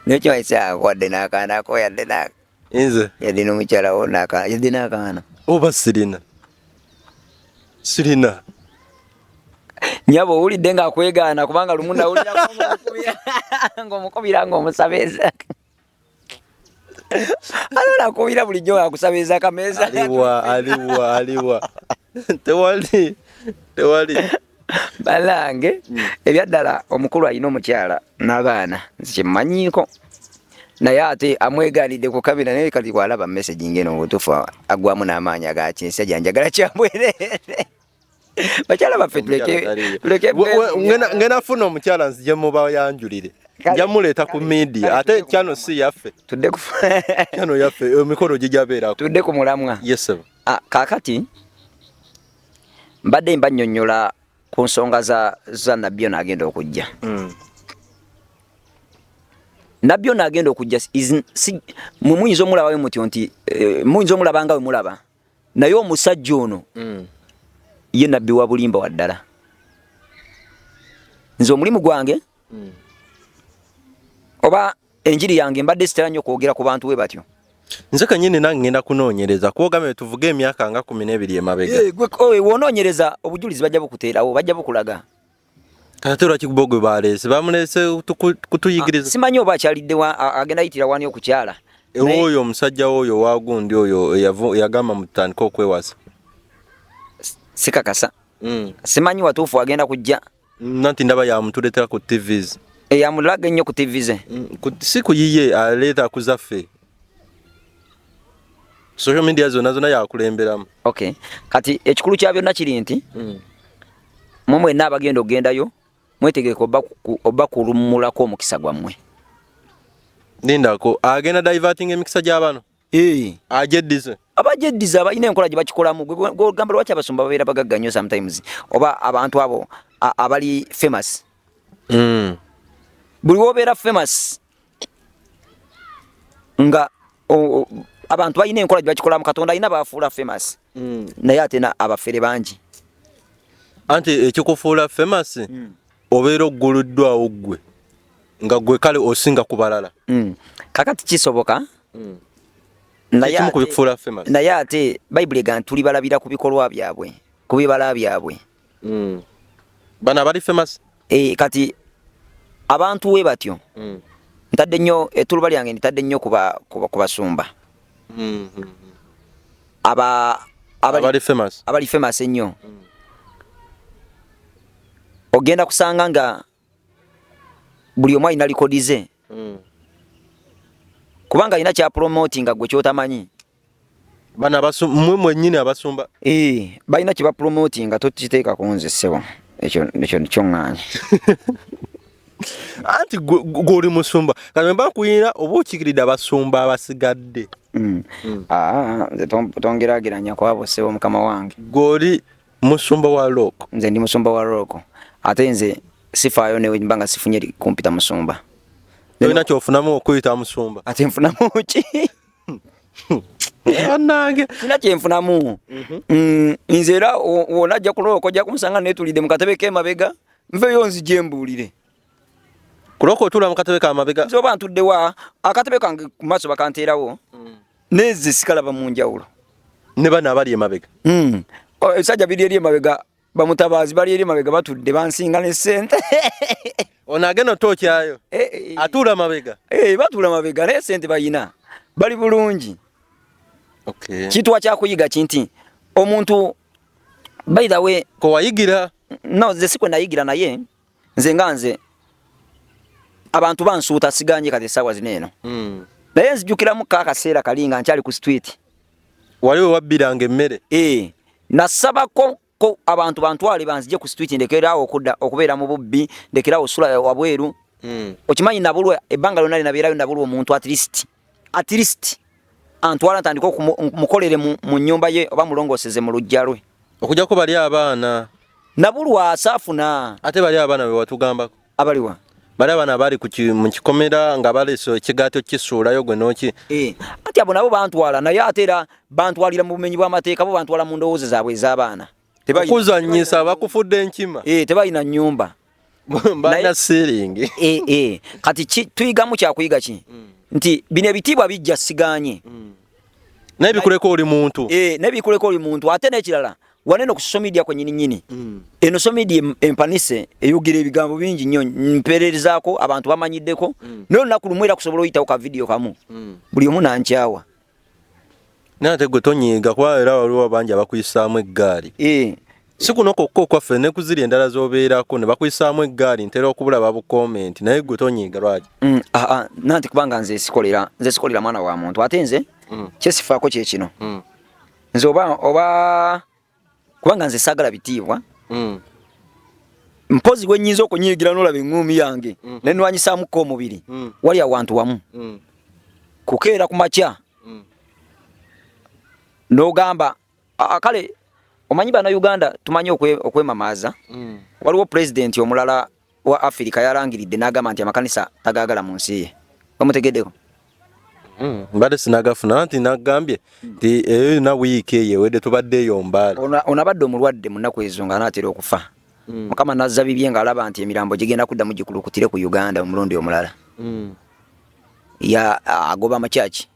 nekyo wadde n'akaana ko yadde n'aka inze yadde n'omukyala wo yadde n'akaana oba sirina nyabo owulidde ng'akwegaana kubanga lumu nawulira ng'omukubira ng'omusabeeza alona akubira bulijjo akusabeeza akameeza aliwa tewali balange ebyaddala omukulu alina omukyala n'abaana nze kyemmanyiiko naye ate amwegalidde ku kamera naye kati bwalaba message ngeno obutuufu agwamu n'amaanyi agakinsa janjagala kyambwerere bakyala baffe tuleke ngena funa omukyala nzije muba yanjulire jamuleeta ku media ate kyano si yaffe tudde ku kyano yaffe emikolo gijabeerako tudde ku mulamwa yesebo kaakati mbadde mbannyonnyola ku nsonga za Nabyo n'agenda okujja Nabyo n'agenda okujja muyinza omulabawe mutyo nti muyinza omulaba nga we mulaba naye omusajja ono ye Nabbi wa bulimba waddala nze omulimu gwange oba enjiri yange mbadde sitera nnyo kwogera ku bantu we batyo nze kanyini nange ngenda kunoonyereza kwogamye tuvuge emyaka nga 12 emabega wonoonyereza obujulizi bajja bukuteerawo bajja bukulaga kati lwaki gwe baleese bamuleese kutuyigiriza simanyi oba akyalidde agenda yitira wani okukyala oyo omusajja oyo wagundi oyo yagamba mutandika okwewasa sikakasa simanyi watuufu agenda kujja nanti ndaba yamutuleetera ku TVs yamulaga ennyo ku TV ze si kuyiye aleeta kuzaffe social media zonna yakulemberamu okay kati ekikulu kya byonna kiri nti mumwe n'abagenda ogendayo mwetegeke oba kulumulako omukisa gwammwe lindako agenda diverting emikisa gy'abano ajeddize abajeddiza balina enkola gye bakikolamu gwegamba lwaki abasumba babeera bagagga nnyo sometimes oba abantu abo abali famous buli wobeera famous nga abantu balina enkola gye bakikolamu Katonda alina bafuula famous naye ate abafere bangi anti ekikufuula famous obeera ogguluddwawo ggwe nga gwe kale osinga ku balala kakati kisoboka naye ate Bayibuli egamba tuli balabira ku bikolwa byabwe ku bibala byabwe bana abali famous kati abantu we batyo ntadde nnyo ettuluba lyange ntadde nnyo ku basumba abali famous ennyo ogenda kusanga nga buli omu alina likodi ze kubanga alina kya promotinga gwe kyotamanyi bana mmwe mwennyini abasumba balina kye bapromotinga tokiteeka ku nze ssebo ekyo kyoŋŋaanyi anti gwe musumba kati mba kuyina oba okikiridde abasumba abasigadde nze tongerageranya kwabo ssebo mukama wange gweoli musumba wa looko nze ndi musumba wa looko ate nze sifaayo newe mba nga sifunye kumpita musumba olina kyofunamu okuyita musumba ate nfunamu ki nange sina kyenfunamu nze era wonajja kulooko ojja kumusanga netulidde mu katebe k'emabega nveeyo nzije mbuulire kuloko otula mu katebe k'amabega nze oba ntuddewa akatebe kange ku maaso bakanteerawo neze sikalaba mu njawulo ne bano abali emabega esajja biri eri emabega bamutabaazi bali eri emabega batudde bansinga ne ssente ono agenda otokyayo atuula mabega batuula mabega naye ssente bayina bali bulungi kitwa kyakuyiga kinti omuntu by the way ko wayigira no nze sikwe nayigira naye nze abantu bansuuta siganye kati essaawa zino eno naye nzijukiramu kaakaseera kalinga nkyali ku street waliwo wabbiranga emmere nasabako abantu bantwale banzije ku street ndekeraawo okubeera mu bubbi ndekeraawo osula wabweru okimanyi nabulwa ebbanga lyonna linabeerayo nabulwa omuntu at least antwala ntandika okumukolere mu nnyumba ye oba mulongooseze mu lujja lwe okujjako bali abaana nabulwa asaafuna ate bali abaana be watugambako abaliwa bali abaana abali mu kikomera nga baleese ekigaati okisuulayo gwe nooki ati abo nabo bantwala naye ate era bantwalira mu bumenyi bw'amateeka bo bantwala mu ndowooza zaabwe ez'abaana okuzannyisa bakufudde enkima tebalina nnyumba balina seeringi kati tuyigamu kyakuyiga ki nti bino ebitiibwa bijja siganye naye bikuleko oli muntu naye bikuleko oli muntu ate n'ekirala wanene ku social media kwennyini eno social media empanise eyogera ebigambo bingi nnyo mpeererezaako abantu bamanyiddeko naye olunaku lumu era kusobola oyitawo ka vidiyo kamu buli omu nankyawa naye ate gwe tonyiiga kuba era waliwo bangi abakuyisaamu eggaali Sikuno kokko kwaffe ne kuziri endala zobeerako ne bakuyisaamu eggaali ntera okubula babu comment naye gwe tonyiiga lwaki? Nanti kubanga nze sikolera mwana wa muntu ate nze kyesifaako kye kino nze oba kubanga nze saagala bitiibwa mpozi gwe nnyinza okunyiigira n'olaba eŋŋuumi yange ne nnwanyisaamuko omubiri wali awantu wamu kukeera ku makya n'ogamba kale omanyi bannayuganda tumanyi okwemamaaza waliwo pulezidenti omulala wa Afrika yalangiridde n'agamba nti amakanisa tagaagala mu nsi ye bamutegeddeko mbadde sinagafuna nti nagambye nti eyo na wiiki eyo ewedde tubadde eyo mbaali onabadde omulwadde mu nnaku ezo ng'anaatera okufa Mukama nazza bibye ng'alaba nti emirambo gigenda kuddamu gikulukutire ku Uganda omulundi omulala ya agoba amakyaki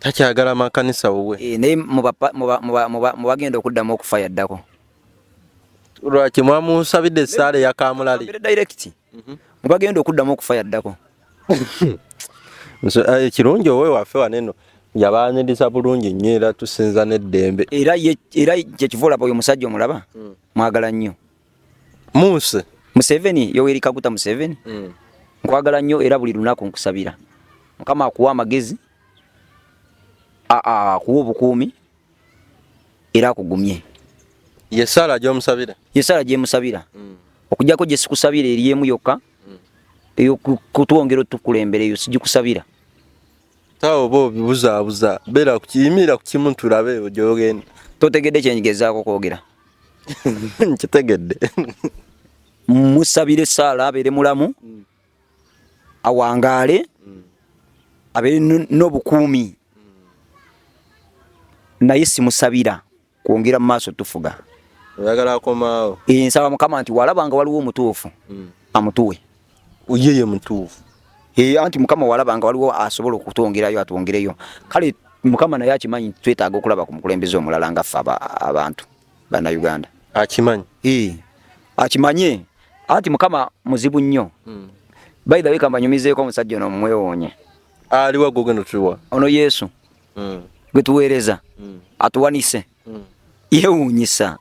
takyagala makanisa wowe naye mu bagenda okuddamu okufa yaddako lwaki mwamusabidde essaala eyakamulali direct mu bagenda okuddamu okufa yaddako ekirungi owe waffe waneno yabaaniriza bulungi nnyo era tusinza n'eddembe era kyekivula oyo omusajja omulaba mwagala nnyo Museveni Yoweri Kaguta Museveni nkwagala nnyo era buli lunaku nkusabira Mukama akuwa amagezi akuwa obukuumi era akugumye yesala gyemusabira okujjako gye sikusabira eri emu yokka ey'okutwongera otukulembera eyo sigikusabira tawo oba obibuzaabuza beera kukiyimira ku kimu tulabe gyogenda totegedde kyenyigezaako kwogera nkitegedde musabire Saala abeere mulamu awangaale abeere n'obukuumi naye simusabira kwongera mu maaso tufuga oyagala akomaawo nsaba Mukama nti walabanga waliwo omutuufu amutuwe yeye mutuufu anti Mukama walabanga waliwo asobola okutwongerayo atwongereyo kale Mukama naye akimanyi twetaaga okulaba ku mukulembeze omulala nga ffe abantu bannayuganda akimanye anti Mukama muzibu nnyo by the way kambanyumizeeko omusajja ono mwewoonye aliwa gogeno tuwa ono Yesu gwe tuweereza atuwanise yeewuunyisa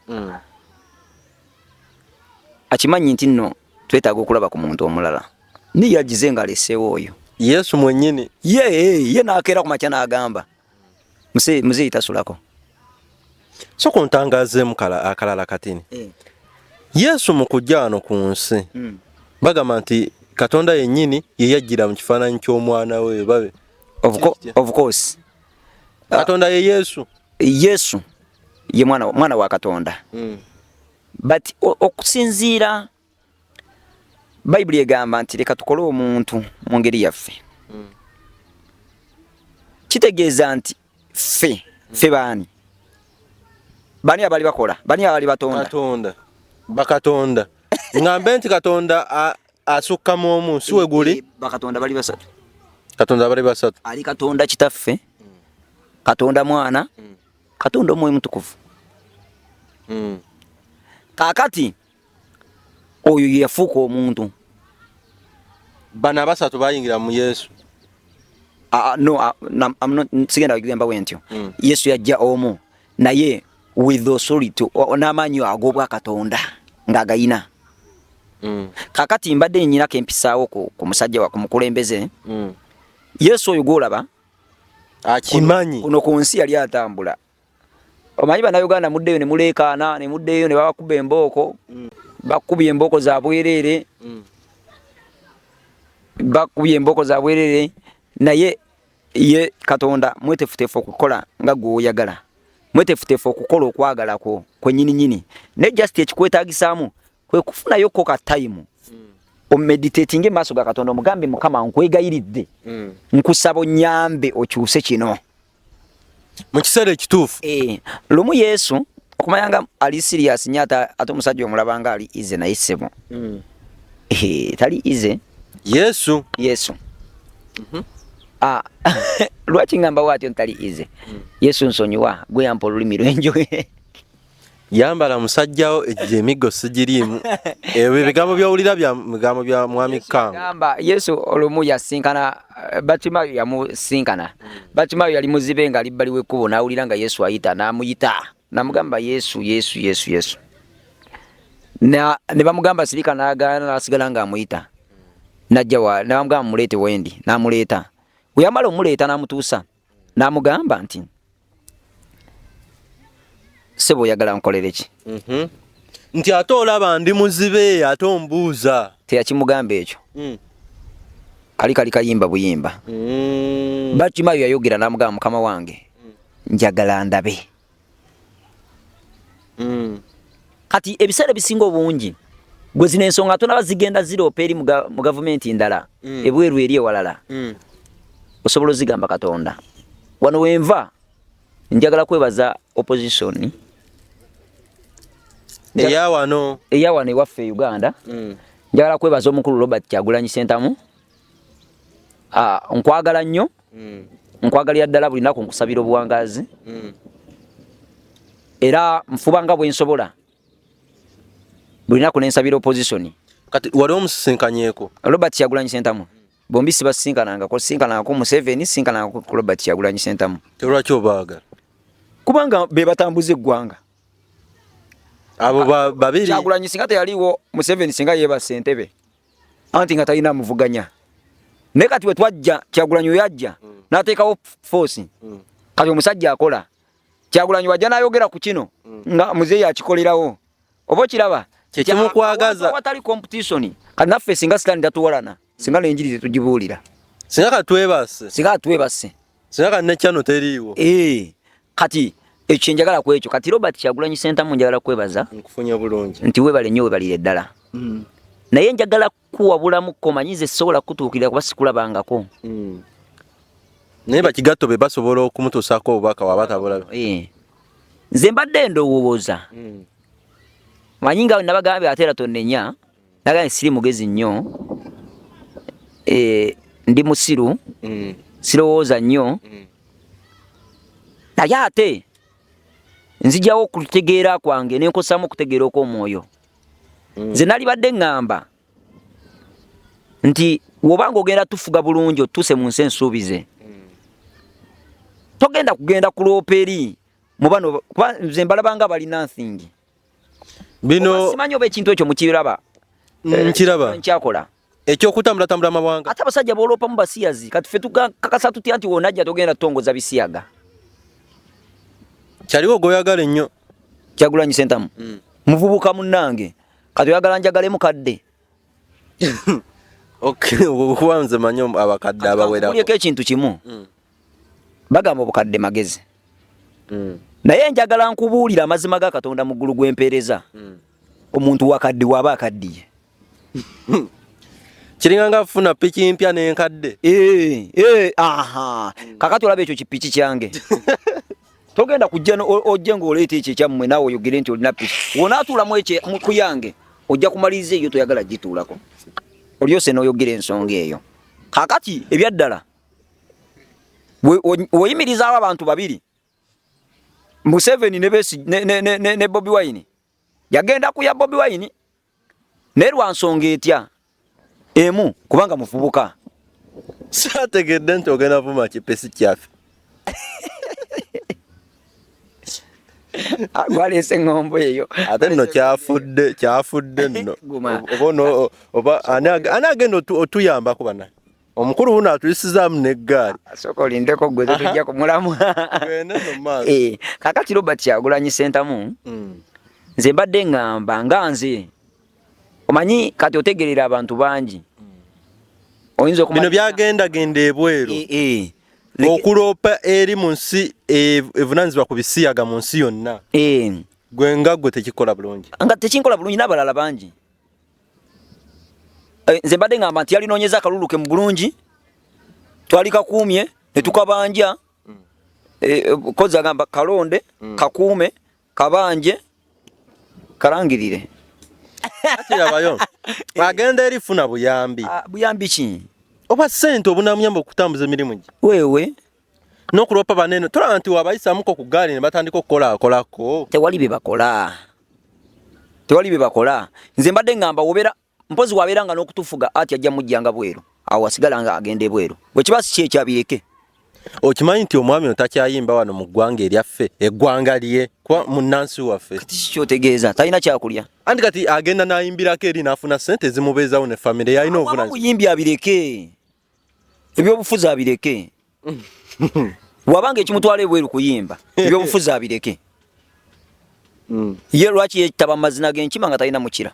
akimanyi nti nno twetaaga okulaba ku muntu omulala niyagize ng'aleseewo oyo Yesu mwennyini ye n'akeera ku makya n'agamba muzeeyi tasulako so kuntangazeemu akalala katini Yesu mu kujja wano ku nsi bagamba nti Katonda yennyini ye yajjira mu kifaananyi ky'omwana we babe of course Katonda ye Yesu ye mwana wa Katonda but okusinziira Bayibuli egamba nti leka tukole omuntu mu ngeri yaffe kitegeeza nti ffe bani abali bakola bani abali batonda bakatonda ngambe nti Katonda asukka mu omu siwe guli bakatonda bali basatu ali Katonda kitaffe Katonda mwana Katonda omwoyo mutukuvu kakati oyo yafuuka omuntu bana basatu bayingira mu Yesu sigenda kugamba wentyo Yesu yajja omu naye with authority n'amaanyi ag'obwa Katonda ng'agayina kakati mbadde nnyinako empisaawo ku musajja ku mukulembeze Yesu oyo gw'olaba akimanyi kuno ku nsi yali atambula omanyi bannayuganda muddeyo ne muleekaana ne muddeyo ne babakuba embooko bakubye embooko za bwereere naye ye Katonda mwetefutefu okukola nga gwe oyagala mwetefutefu okukola okwagala kwo kwennyini ne just ekikwetaagisaamu kwe kufunayokko ka time omeditating maaso ga Katonda omugambe Mukama nkwegayiridde nkusaba onnyambe okyuse kino mu kiseera ekituufu lumu Yesu okumanya nga ali serious nnyo ate omusajja omulabanga ali ize naye ssebo tali ize Yesu lwaki ngamba bwatyo ntali ize Yesu nsonyiwa gwe yampa olulimi lw'enjoge yambala musajjawo ejje emiggo sigiriimu ebyo bigambo by'owulira bigambo bya mwami Kango gamba Yesu olumu yasinkana Batimayo yamusinkana Batimayo yali muzibe nga ali bbali w'ekkubo n'awulira nga Yesu ayita n'amuyita n'amugamba Yesu ne bamugamba sirika n'agaana n'asigala ng'amuyita najja wa n'amugamba mulete wendi n'amuleeta bweyamala omuleeta n'amutuusa n'amugamba nti sebo oyagala nkolere ki nti ate olaba ndi muzibe ate ombuuza teyakimugamba ekyo kali kayimba buyimba Bakimayo yayogera n'amugamba mukama wange njagala ndabe kati ebiseera bisinga obungi gwe zino ensonga tonaba zigenda ziroopa eri mu gavumenti ndala ebweru eri ewalala osobola ozigamba Katonda wano wenva njagala kwebaza opposition eya wano ewaffe Uganda njagala kwebaza omukulu Robert Kyagulanyi Ssentamu nkwagala nnyo nkwagalira ddala buli nnaku nkusabira obuwangazi era nfubanga bwe nsobola buli nnaku nensabira opposition kati wali omusisinkanyeeko Robert Kyagulanyi Ssentamu bombi sibasinkanangako Museveni sinkanangako Robert Kyagulanyi Ssentamu lwaki obaagala kubanga be batambuza eggwanga abo babiri Kyagulanyi singa teyaliwo Museveni singa yeebase Entebbe anti nga talina muvuganya ne kati we twajja Kyagulanyi yajja n'ateekawo force kati omusajja akola Kyagulanyi wajja n'ayogera ku kino nga muzeeyi akikolerawo oba kiraba kyekimukwagaza watali competition kati naffe singa sitani tatuwalana singa n'enjiri zetugibuulira singa katwebase singa kanne kyano teriiwo kati ekyo njagala ku ekyo kati Robert Kyagulanyi Ssentamu njagala kwebaza nkufunye bulungi nti webale nnyo webalire ddala naye njagala kuwabulamu komanyize sobola kutuukirira kuba sikulabangako naye bakigatto be basobola okumutuusako obubaka wabatabulabe nze mbadde ndowooza manyi nga nabagambye ate era tonnenya nagambye siri mugezi nnyo ndi musiru sirowooza nnyo naye ate nzijawo okutegeera kwange nenkosaamu okutegeera okw'omwoyo nze nali badde ngamba nti wobanga ogenda tufuga bulungi otuuse mu nsi ensuubize togenda kugenda kuloopa eri mu bano kuba nze mbalabanga bali nothing bino simanyi oba ekintu ekyo mukiraba nkyakola ekyokutambula amawanga ate abasajja booloopa mu basiyazi kati ffe tukakasa tutya nti wonajja togenda tutongoza bisiyaga kyaliwo goyagala ennyo Kyagulanyi Ssentamu muvubuka munnange kati oyagala njagale mukadde okuba nze manyi abakadde abawerako ekintu kimu bagamba obukadde magezi naye njagala nkubuulira amazima ga Katonda mu ggulu gw'empeereza omuntu wakadde waba akaddiye kiringa nga funa piki mpya n'enkadde kakati olaba ekyo kipiki kyange togenda kujja ojje ng'oleeta ekyo ekyammwe naawe oyogere nti olina piki wonaatuulamu ku yange ojja kumaliriza eyo toyagala gituulako olyose n'oyogera ensonga eyo kakati ebyaddala oyimirizaawo abantu babiri Museveni ne Bobi Wine yagenda kuya Bobi Wine naye lwa nsonga etya emu kubanga mufubuka saategedde nti ogenda vuma kipesi kyaffe gwaleese ngombo eyo ate nno kyafudde nno oba ani agenda otuyambako bana omukulu wuno atuyisizaamu n'eggaali asooka olindeko gwe tujja kumulamu kakati Robert Kyagulanyi Ssentamu nze mbadde ngamba nga nze omanyi kati otegerera abantu bangi oyinza bino byagendagenda ebweru okuloopa eri mu nsi evunanyizibwa ku bisiyaga mu nsi yonna gwe nga gwe tekikola bulungi nga tekinkola bulungi n'abalala bangi nze mbadde ngamba nti yalinoonyeza akaluluke mu bulungi twali kakuumye ne tukabanja kozi agamba kalonde kakuume kabanje karangirire atirabayo agenda eri funa buyambi ki oba ssente obunamuyamba okutambuza emirimu gye weewe n'okuloopa banene tolaba nti wabayisamuko ku gaali ne batandika okukolaakolako tewali bye bakola nze mbadde ngamba wobera mpozi wabeeranga n'okutufuga ati ajja mujjanga bweru awo wasigala nga agenda ebweru bwe kiba si ekyabireke Okimanyi nti omwami otakyayimba wano mu ggwanga eryaffe eggwanga lye kuba munnansi waffe. Kati kyotegeeza talina kyakulya. Anti kati agenda n'ayimbirako eri n'afuna ssente zimubeezawo ne famire yalina obuvunaanyizibwa. Muyimbi abireke. Ebyobufuzi abireke. Wabanga ekimutwala ebweru kuyimba ebyobufuzi abireke. Ye lwaki yetaba amazina g'enkima nga talina mukira.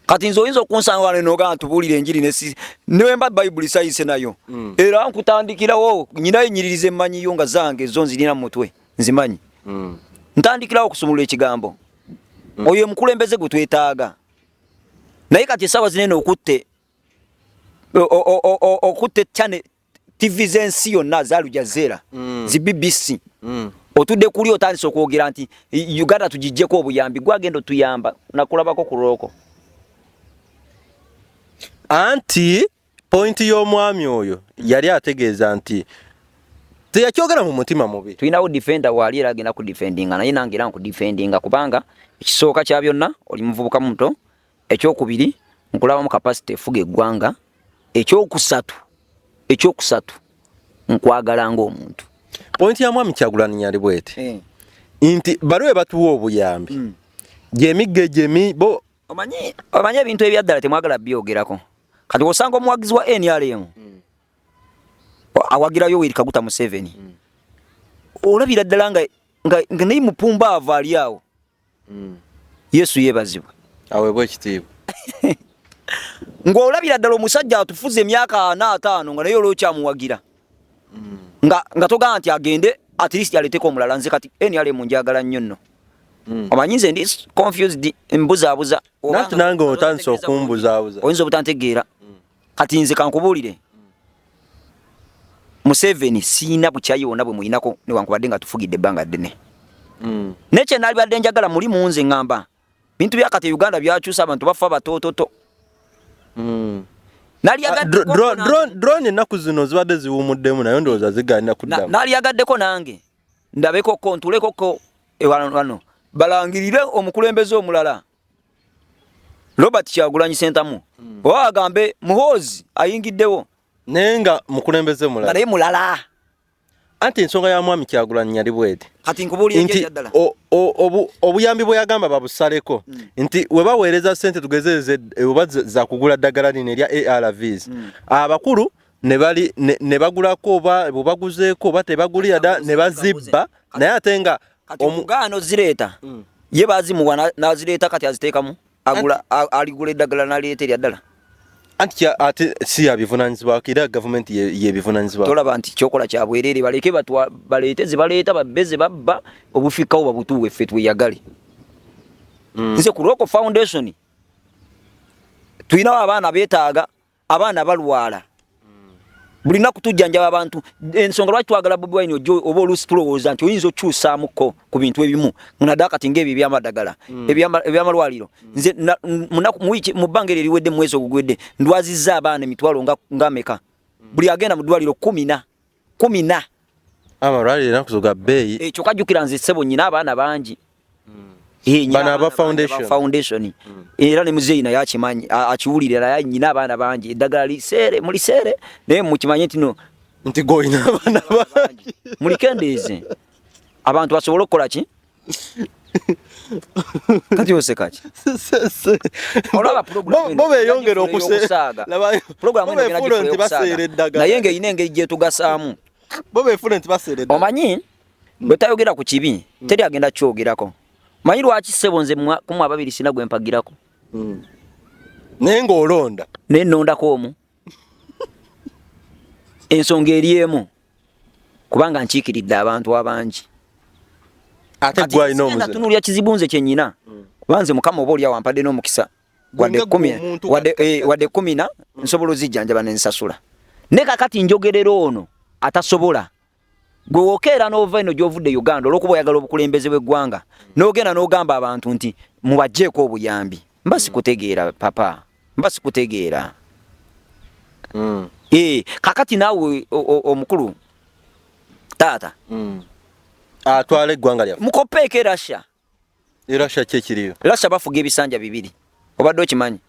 Kati nzo oyinza okunsanga wano n'ogaa ntubuulira enjiri nemba Bayibuli sayise nayo. Era nkutandikirawo nyina enyiririze mmanyiyo nga zange zo nzirina mu mutwe nzimanyi. Ntandikirawo okusumulula ekigambo. Oyo mukulembeze gwe twetaaga. Naye kati essaawa zinene okutte channel TV z'ensi yonna zaalujazeera zi BBC. Otudde kuli otandise okwogera nti Uganda tugijjeko obuyambi gwagenda otuyamba nakulabako ku looko. Anti point y'omwami oyo yali ategeeza nti teyakyogera mu mutima mubi. Tulinawo defender wali era agenda ku defendinga naye nange era nku defendinga kubanga ekisooka kya byonna oli muvubuka muto, ekyokubiri nkulaba mu capacity efuga eggwanga, ekyokusatu nkwagala ng'omuntu. Point ya mwami Kyagulanyi yali bwete nti baluwe batuwa obuyambi gyemigge gyemi bo omanyi ebintu ebyaddala temwagala byogerako. Kati osanga omuwagizi wa NRM awagira Yoweri Kaguta Museveni olabira ddala nga naye mupumbaavu ali awo. Yesu yeebazibwe aweebwa ekitiibwa. Ng'olabira ddala omusajja atufuze emyaka 45 nga naye olwokyamuwagira nga togaa nti agende at least aleteko omulala. Nze kati NRM njagala nnyo nno. Omanyi nze ndi confused mbuzaabuza. Nati nange otandise okumbuzaabuza. Oyinza obutantegeera. Kati nze kankubuulire. Museveni siina bukyayi wonna bwe muyinako newankubadde nga tufugidde ebbanga ddene. Nekye naalibadde njagala muli munze ngamba. Bintu bya kati Uganda byakyusa abantu bafa batoototo. Drone ennaku zino zibadde ziwumuddemu naye ndowooza zigaanira kuddamu. Naaliyagaddeko nange ndabekoko ntulekoko wano balangirire omukulembeze omulala Robert Kyagulanyi Ssentamu oba agambe Muhoozi ayingiddewo naye nga mukulembeze mulala naye mulala. Anti ensonga ya mwami Kyagulanyi yali bwete kati nkubuulira ekyaddala obuyambi bwe yagamba babusaleko nti we baweereza ssente tugezeze oba za kugula ddagala lino erya ARVs abakulu ne bagulako oba bwe baguzeeko oba tebagulira da ne bazibba naye ate nga omugaano zireeta ye bazimuwa n'azireeta kati aziteekamu aligula eddagala n'alireeta erya ddala. Anti ate si yabivunaanyizibwa era gavumenti yebivunaanyizibwa. Tolaba nti kyokola kya bwereere baleke baleete ze baleeta babbe ze babba obufikkawo babutuwe ffe tweyagale. Nze ku Local Foundation tulinawo abaana beetaaga, abaana balwala. Buli naku tujjanjaba abantu. Ensonga lwaki twagala Bobi Wine oba oluusi tulowooza nti oyinza okyusaamuko ku bintu ebimu munadde kati ng'ebyo ebyamadagala ebyamalwaliro. Nze mu bbanga eryo eriwedde mu mwezi ogugwedde ndwazizza abaana emitwalo ng'ameka. Buli agenda mu ddwaliro 14. Amalwaliro ennaku zo ga bbeeyi. Ekyo kajjukira nze ssebo nyina abaana bangi. Bana aba foundation. Era ne muzeeyi naye akimanyi akiwulira naye nyina abaana bangi eddagala liseere muliseere naye mukimanye nti no nti goyina abaana bangi mulikendeeze abantu basobole okukola ki kati oseka ki olaba bo beeyongera okusaaga programu eno gena baseere eddagala naye ng'eyina engeri gyetugasaamu bo beefuna nti baseere eddagala. Omanyi bwe tayogera ku kibi teri agenda kyogerako. Manyi lwaki ssebo nze kumu ababiri sina gwe mpagirako. Naye ng'olonda. Ne nnondako omu. Ensonga eri emu. Kubanga nkiikiridde abantu abangi. Ate gwe alina omuze. Natunulya kizibu nze kye nnyina. Kuba nze Mukama oba oli awo ampadde n'omukisa. Wadde 10 nsobola ozijjanjaba ne nsasula. Ne kakati njogerera ono atasobola. Gwe wokeera n'ova eno gy'ovudde Uganda olw'okuba oyagala obukulembeze bw'eggwanga n'ogenda n'ogamba abantu nti mubagjeeko obuyambi. Mba sikutegeera papa, mba sikutegeera. Kakati naawe omukulu taata atwala eggwanga lyaffe mukopeeko Russia. Russia kye kiriyo? Russia bafuga ebisanja 2 obadde okimanyi?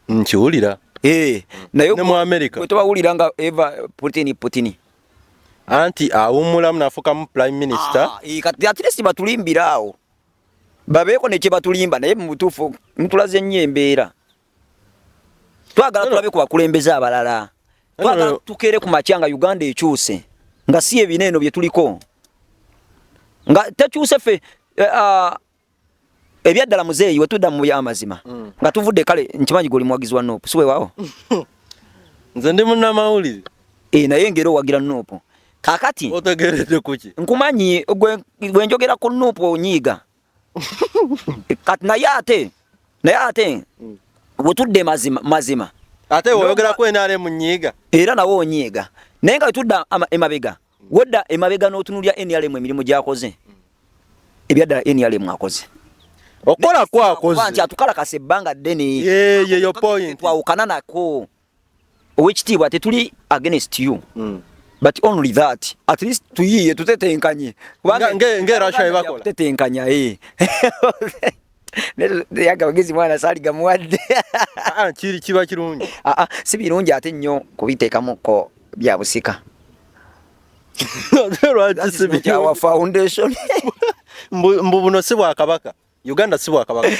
Nkiwulira. Naye ne mu America bwe tobawulira nga Eva Putin anti awumula mnafuka mu prime minister kati at least batulimbiraawo babeeko ne kye batulimba naye mu butuufu mutulaze nnyo embeera twagala tulabe ku bakulembeze abalala twagala tukeere ku makyanga Uganda ekyuse nga si ebineeno bye tuliko nga tekyuse ffe ebyaddala muzeeyi we tudda mu byamazima nga tuvudde kale nkimanyi goli muwagizi wa Nuupu siwe waawo nze ndi munnamawulire naye ngero wagira Nuupu kakati otegeredde kuki nkumanyi gwe njogera ku Nuupu onyiiga kati naye ate wetudde mazima ate woyogera ku NRM munyiiga era nawo onyiiga naye nga wetudda emabega wedda emabega n'otunulya NRM emirimu gyakoze ebyaddala NRM akoze okola kwakoze nti atukalakasa ebbanga ddene yo point twawukana nako owekitiibwa tetuli against you but only that at least tuyiye tutetenkanye nge Russia ebakola tutetenkanya yaga bagezi mwana sali gamuwadde kiri kiba kirungi si birungi ate nnyo kubiteekamu ko bya busika our foundation mbu buno si bwa kabaka Uganda si bwa kabaka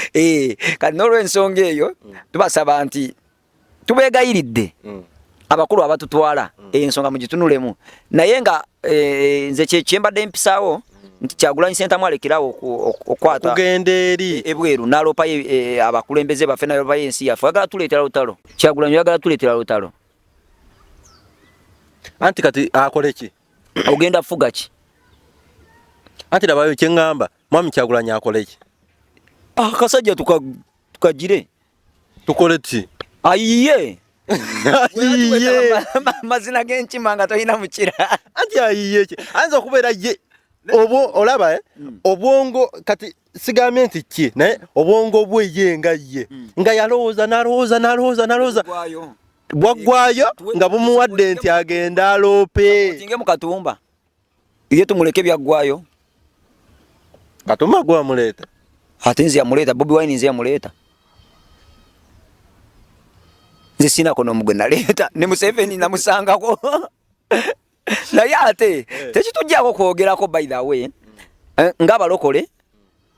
kati n'olw'ensonga eyo tubasaba nti tubeegayiridde abakulu abatutwala ensonga mugitunulemu naye nga nze kyembadde mpisaawo nti Kyagulanyi Ssentamu alekerawo okwata kugenda eri ebweru n'alopayo abakulembeze baffe n'alopayo ensi yaffe ayagala tuleetera lutalo Kyagulanyi ayagala tuleetera lutalo anti kati akole ki ogenda fuga ki anti labayo kyengamba mwami Kyagulanyi akole ki akasajja tukagire tukole ki ayiye mazina g'enkima nga tolina mukira anti ayiye ki anza okubeera ye olaba obwongo kati sigambye nti ki naye obwongo bwe ye nga yalowooza n'alowooza bwaggwayo nga bumuwadde nti agenda aloope tinge mu Katumba ye tumuleke byaggwayo Katumba gwe amuleeta ate nze yamuleeta Bobi Wine nze yamuleeta nze sinako n'omugwe naleeta ne Museveni namusangako naye ate tekitujjako kwogerako by the way ng'abalokole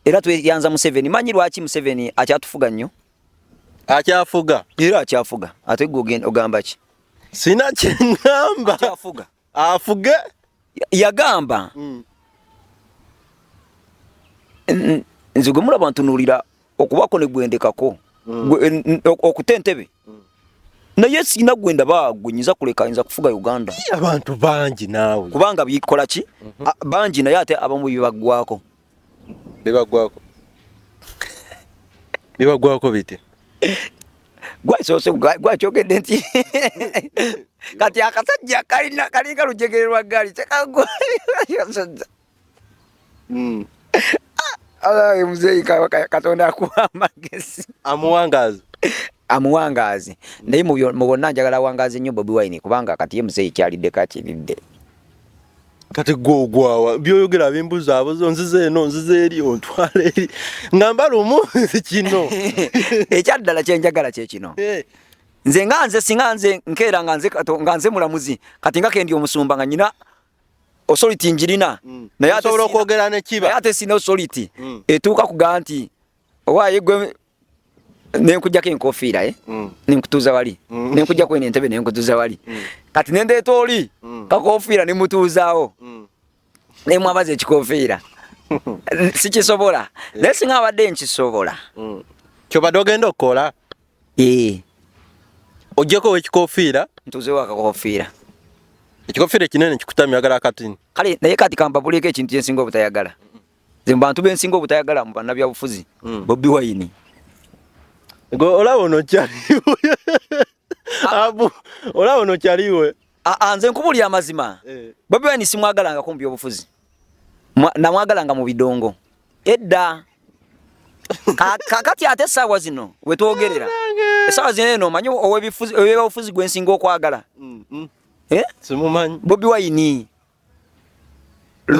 era tweyanza Museveni manyi lwaki Museveni akyatufuga nnyo akyafuga era akyafuga ate gwe ogamba ki sina kyengamba akyafuga afuge yagamba nze gwe mulaba ntunuulira okubako ne gwendekako okutentebe naye sina gwenda bagwenyiza kuleka ayinza kufuga Uganda abantu bangi naawe kubanga bikola ki bangi naye ate abamu bibaggwako bite gwakyogedde nti kati akasajja kalinga lujegererwa gaali tekagwa muzeeyi Katonda akuwa amagezi amuwangaazi naye mu bonna njagala awangaazi nnyo Bobi Wine kubanga kati ye muzeeyi kyalidde kakiridde kati gwogwawa byoyogera bimbuza abo nzize eno nzize eri ontwala eri ngamba lumu kino ekyaddala kyenjagala kyekino nze singa nze nkeera nga nze mulamuzi kati nga kendi omusumba nga nyina authority njirina naye ate osobola okwogera ne kiba naye ate sina authority etuuka kugaa nti owaaye gwe nenkujjako enkofiira nenkutuuza wali nenkujjako eno entebe nenkutuuza wali kati nendeeta oli kakofiira nemutuuzaawo nemwabaza ekikofiira sikisobola naye singa abadde nkisobola kyobadde ogenda okukola ojjeko ekikofiira ntuuzewo akakofiira ekikofiira ekinene kikutamya yagala akatini kale naye kati kampabulieko ekintu kyensinga obutayagala nze mu bantu bensinga obutayagala mu bannabyabufuzi Bobi Wine olaba ono kyaliwe olaba ono kyaliwe nze nkubulira amazima Bobi Wine simwagalangako mu byobufuzi namwagalanga mu bidongo edda kakati ate essaawa zino wetwogerera essaawa zino eno omanyi ow'ebyobufuzi gwensinga okwagala simumanyi Bobi Wine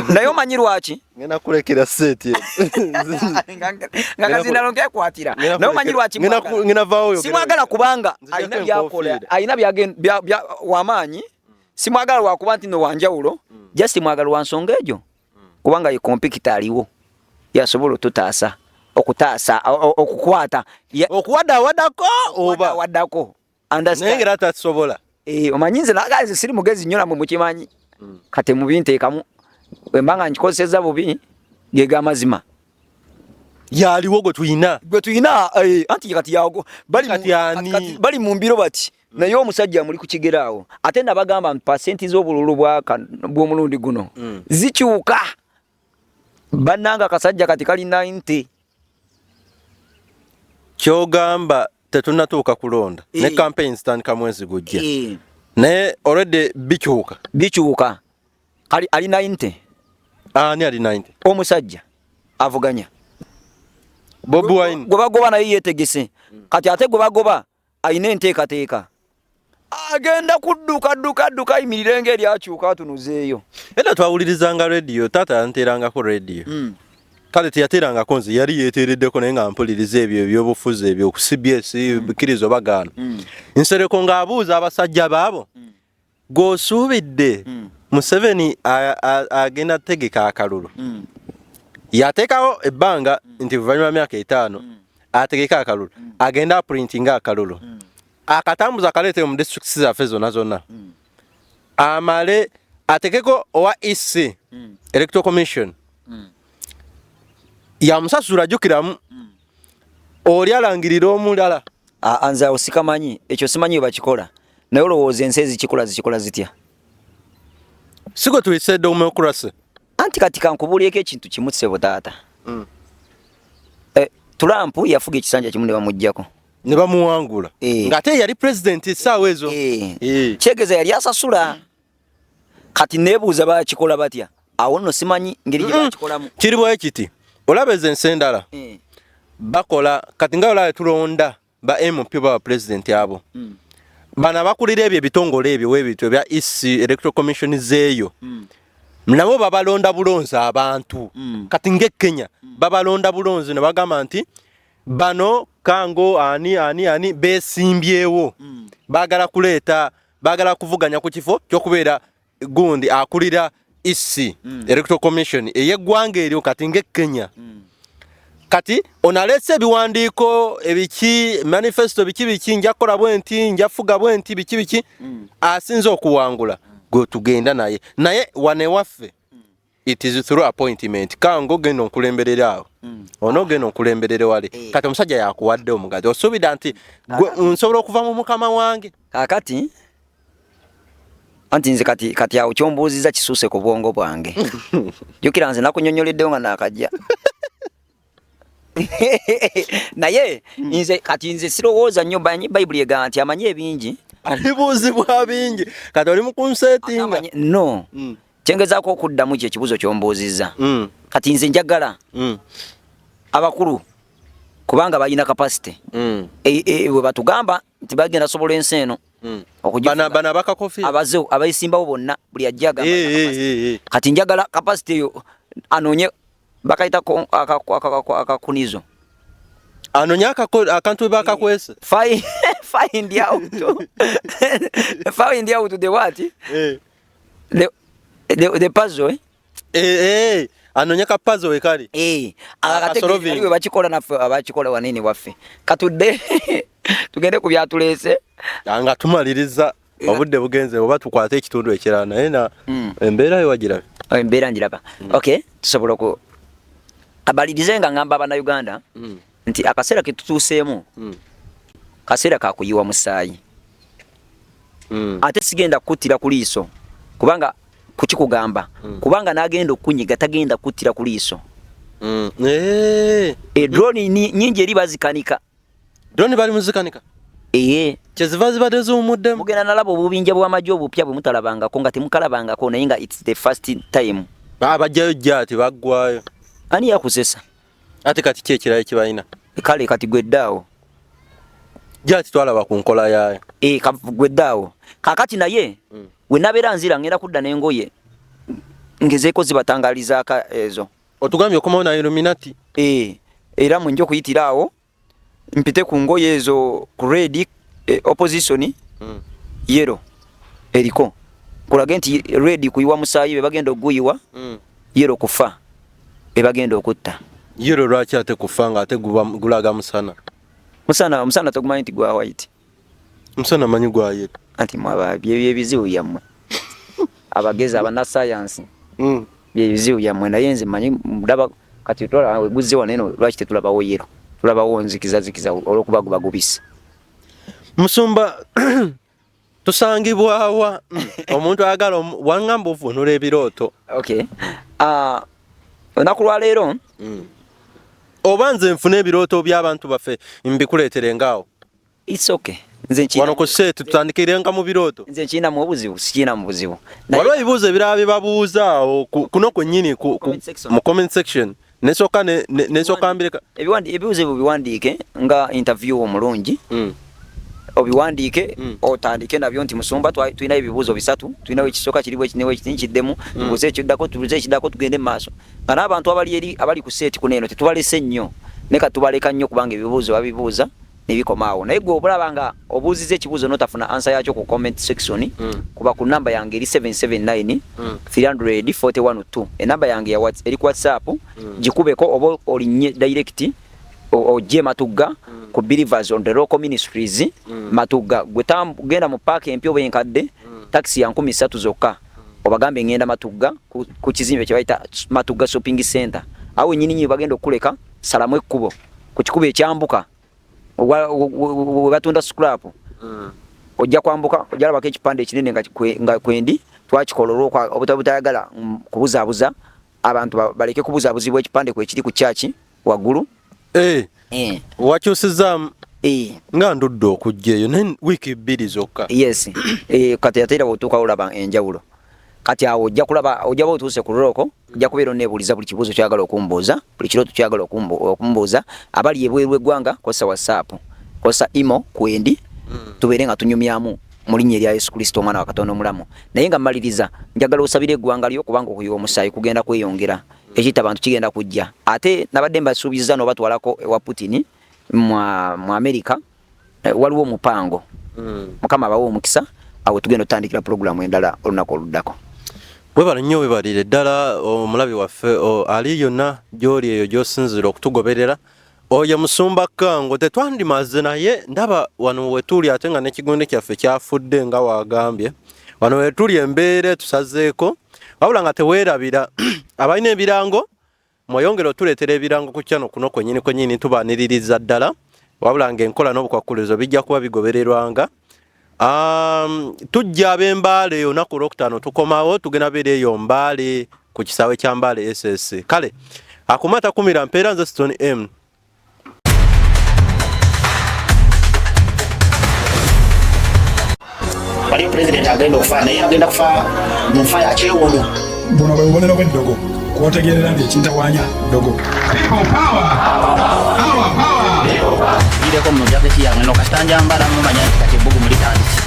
naye omanyi lwaki ngenda kulekera seti nga kazindalo nkekwatira naye omanyi lwaki ngenda vaawo simwagala kubanga alina byakola alina wamaanyi simwagala lwakuba nti no wanjawulo just mwagalwa nsonga ejo kubanga ye competitor aliwo yasobola tutasa okutasa okukwata okuwada wadako oba wadako understand nengera tasobola omanyinze nagaze siri mugezi nyola mu mukimanyi kate mu binteekamu wembanga nkikozeseza bubi gega mazima yaliwo gwe tuyina anti kati yago bali mu mbiro bati naye omusajja muli kukigeraawo ate nabagamba percent z'obululu bw'omulundi guno zikyuka bannanga kasajja kati kali 90 kyogamba tetunatuuka kulonda ne campaign stand kamwezi gujja naye already bikyuka kali ali 90 ani ali 90 omusajja avuganya Bobi Wine gobagoba naye yetegese kati ate gobagoba ayina enteekateeka agenda kudduka imirirenge eryakyuka tunuzeeyo era twawulirizanga radio tata yanteerangako radio kale teyateerangako nze yali yeeteereddeko naye nga mpuliriza ebyo ebyobufuzi ebyo ku CBS bikirizo bagaana nsereko ng'abuuza abasajja baabo gw'osuubidde Museveni agenda tegeka akalulu yateekawo ebbanga nti luvannyuma myaka 5 ategeka akalulu agenda printinga akalulu akatambuza kaleete mu districts zaffe zonna amale atekeko owa EC Electoral Commission yamusasula jukiramu oli alangirira omulala anze osikamanyi ekyo simanyi bakikola naye olowooza ensi zikikola zitya sigo tuyise democracy anti kati kankubuulyeko ekintu kimu ssebo taata Trump yafuga ekisanja kimu ne bamuggyako ne bamuwangula ng'ate yali president essaawa ezo kyegeza yali asasula kati neebuuza bakikola batya awo nno simanyi ngeri gye bakikolamu kiri bwe kiti olaba ensi endala bakola kati nga olaba tulonda ba MP ba president abo bana bakulira ebyo ebitongole ebyo webito ebya EC Electoral Commission zeeyo nabo babalonda bulonzi abantu kati nge Kenya babalonda bulonzi ne bagamba nti bano kango ani besimbyewo bagala kuleeta bagala kuvuganya ku kifo ky'okubeera gundi akulira EC Electoral Commission eyeggwanga eryo kati nge Kenya kati onalese ebiwandiiko ebiki manifesto biki njakola bwenti njafuga bwenti biki asinze okuwangula go tugenda naye wane waffe it is through appointment kango geno nkulemberera awo ono geno nkulemberere wale kati omusajja yakuwadde omugazi osuubira nti nsobola okuva mu mukama wange kakati anti nze kati awo kyombuuziza kisuuse ku bwongo bwange jukira nze nakunyonyoleddewo nga naakajja naye nze sirowooza nnyo bayibuli egamba nti amanyi ebingi alibuuzibwa bingi kati oli mukunsetinga no kyengezaako okuddamu kyo ekibuzo kyombuuzizza kati nze njagala abakulu kubanga balina capacity bwe batugamba nti bagenda sobola ensi eno bana bakakofi abaze abayisimbawo bonna buli ajja agamba kati njagala capacity eyo anoonye bakaita akakunizo anonya akantu bakakwese find out the what the puzzle anonya ka puzzle ekali akategeka bakikola naffe abakikola wanini waffe katudde tugende ku byatulese nga tumaliriza obudde bugenze oba tukwate ekitundu ekirala naye na embeera yo wagira embeera njiraba okay tusobola ku abalirize nga ngamba abana Uganda nti akaseera ke tutuuseemu kaseera ka kuyiwa musaayi ate sigenda kuttira ku liiso kubanga kukikugamba kubanga n'agenda okunyiga tagenda kuttira ku liiso drone nyingi eri bazikanika drone bali muzikanika kyeziva zibadde ziwumuddemu mugenda nalaba obubinja bw'amagye obupya bwe mutalabangako nga temukalabangako naye nga it's the first time bajjayo jjaati baggwayo ani yakusesa ate kati ki ekirala kibalina kale kati gweddaawo jjaati twalaba ku nkola yaayo gweddaawo kakati naye we nabeera nzira ngenda kudda n'engoye ngezeeko zibatangalizaaka ezo otugambye okomawo na Illuminati era mwenja okuyitira awo mpite ku ngoye ezo ku red opposition yero eriko kulaga nti red kuyiwa musaayi be bagenda oguyiwa yero kufa be bagenda okutta yero lwaki ate kufa nga ate gulaga musana togumanyi nti gwa white musana manyi gwa yero anti mwaba byebizibu yammwe abagezi abana science byebizibu yammwe naye nze manyi ndaba kati tola weguze waneno lwaki tetulabawo yero tulabawo nzikiza olwokuba bagubisi Musumba tusangibwawa omuntu agala wangamba ovunula ebirooto. Okay. Onaku lwaleero oba nze nfuna ebirooto by'abantu baffe mbikuleetere ngaawo. It's okay. Nze nchina. Wano ku seetu tutandikirenga mu birooto. Nze nchina mu buzibu, sichina mu buzibu. Waliwo ebibuuzo ebirala bye babuuza kuno kwennyini mu comment section. Nesooka mbireka. Ebibuuzo biwandiike nga interview omulungi. Obiwandiike otandike nabyo nti Musumba tulina ebibuuzo bisatu tulina ekisooka kiriwo ekinewe kiddemu tubuze ekiddako tubuze ekiddako tugende maaso nga n'abantu abali ku seeti kuneeno tetubalese nnyo neka tubaleka nnyo kubanga ebibuuzo babibuuza ne bikomaawo naye gwe obulaba nga obuuziza ekibuuzo n'otafuna answer yakyo ku comment section kuba ku namba yange eri 779 300 enamba yange eri ku WhatsApp gikubeko oba olinye direct oje Matugga ku Believers on the Local Ministries Matugga genda mu park empyo benkadde taxi ya 13 zokka obagambe ngenda Matugga ku kizimbe kye bayita Matugga Shopping Center awo nyinyi bagenda okuleka salamu ekkubo ku kikubo ekyambuka batunda scrap ojja kwambuka ojalaba ekipande kinene nga kwendi twakikololwa kwa obutabutayagala kubuzabuza abantu baleke kubuzabuzibwa ekipande kwekiri ku church waggulu wakyusiza nga ndudde okujjaeyo ne wiiki 2 zokka. Yes. Kati atera otuuka olaba enjawulo kati awo ojja kulaba ojjaba otuuse ku luloko ojja kubeera oneebuuliza buli kibuuzo kyagala okumbuuza buli kirooto kyagala okumbuuza abali ebweru eggwanga kosa WhatsApp kosa imo kwendi tubeere nga tunyumyamu mu linnya erya Yesu Kristo omwana wa Katonda omulamu naye nga mmaliriza njagala osabire eggwanga lyo kubanga okuyiwa omusaayi kugenda kweyongera ekita abantu kigenda kujja ate nabadde mbasuubiza n'obatwalako ewa Putin mu America waliwo omupango mukama abawo omukisa awo tugenda otandikira programu endala olunaku oluddako. Webala nnyo webalire ddala omulabi waffe ali yonna gy'oli eyo gy'osinzira okutugoberera oyo Musumba Kango tetwandimaze naye ndaba wano wetuli ate nga n'ekigonde kyaffe kyafudde nga wagambye wano wetuli embeera tusazeeko wabula nga teweerabira abalina ebirango mweyongera otuleetera ebirango ku kyano kuno kwennyini tubaaniririza ddala wabula ng'enkola n'obukwakkulizo bijja kuba bigobererwanga. Tujja ab'Embaale olunaku olwokutaano tukomawo tugenda beera eyo Mbaale ku kisaawe kya Mbaale SS kale akumata kumira mpeera nze Stone M. Waliyo president agenda okufa naye agenda kufa mu nfa ya kyewono. Buno bwe bubonero bw'eddogo kwotegeerera nti ekintawanya ddogo. Ireko mu jaketi yange no kasitanja mbala mumanya nti kati ebbugu mulitandise.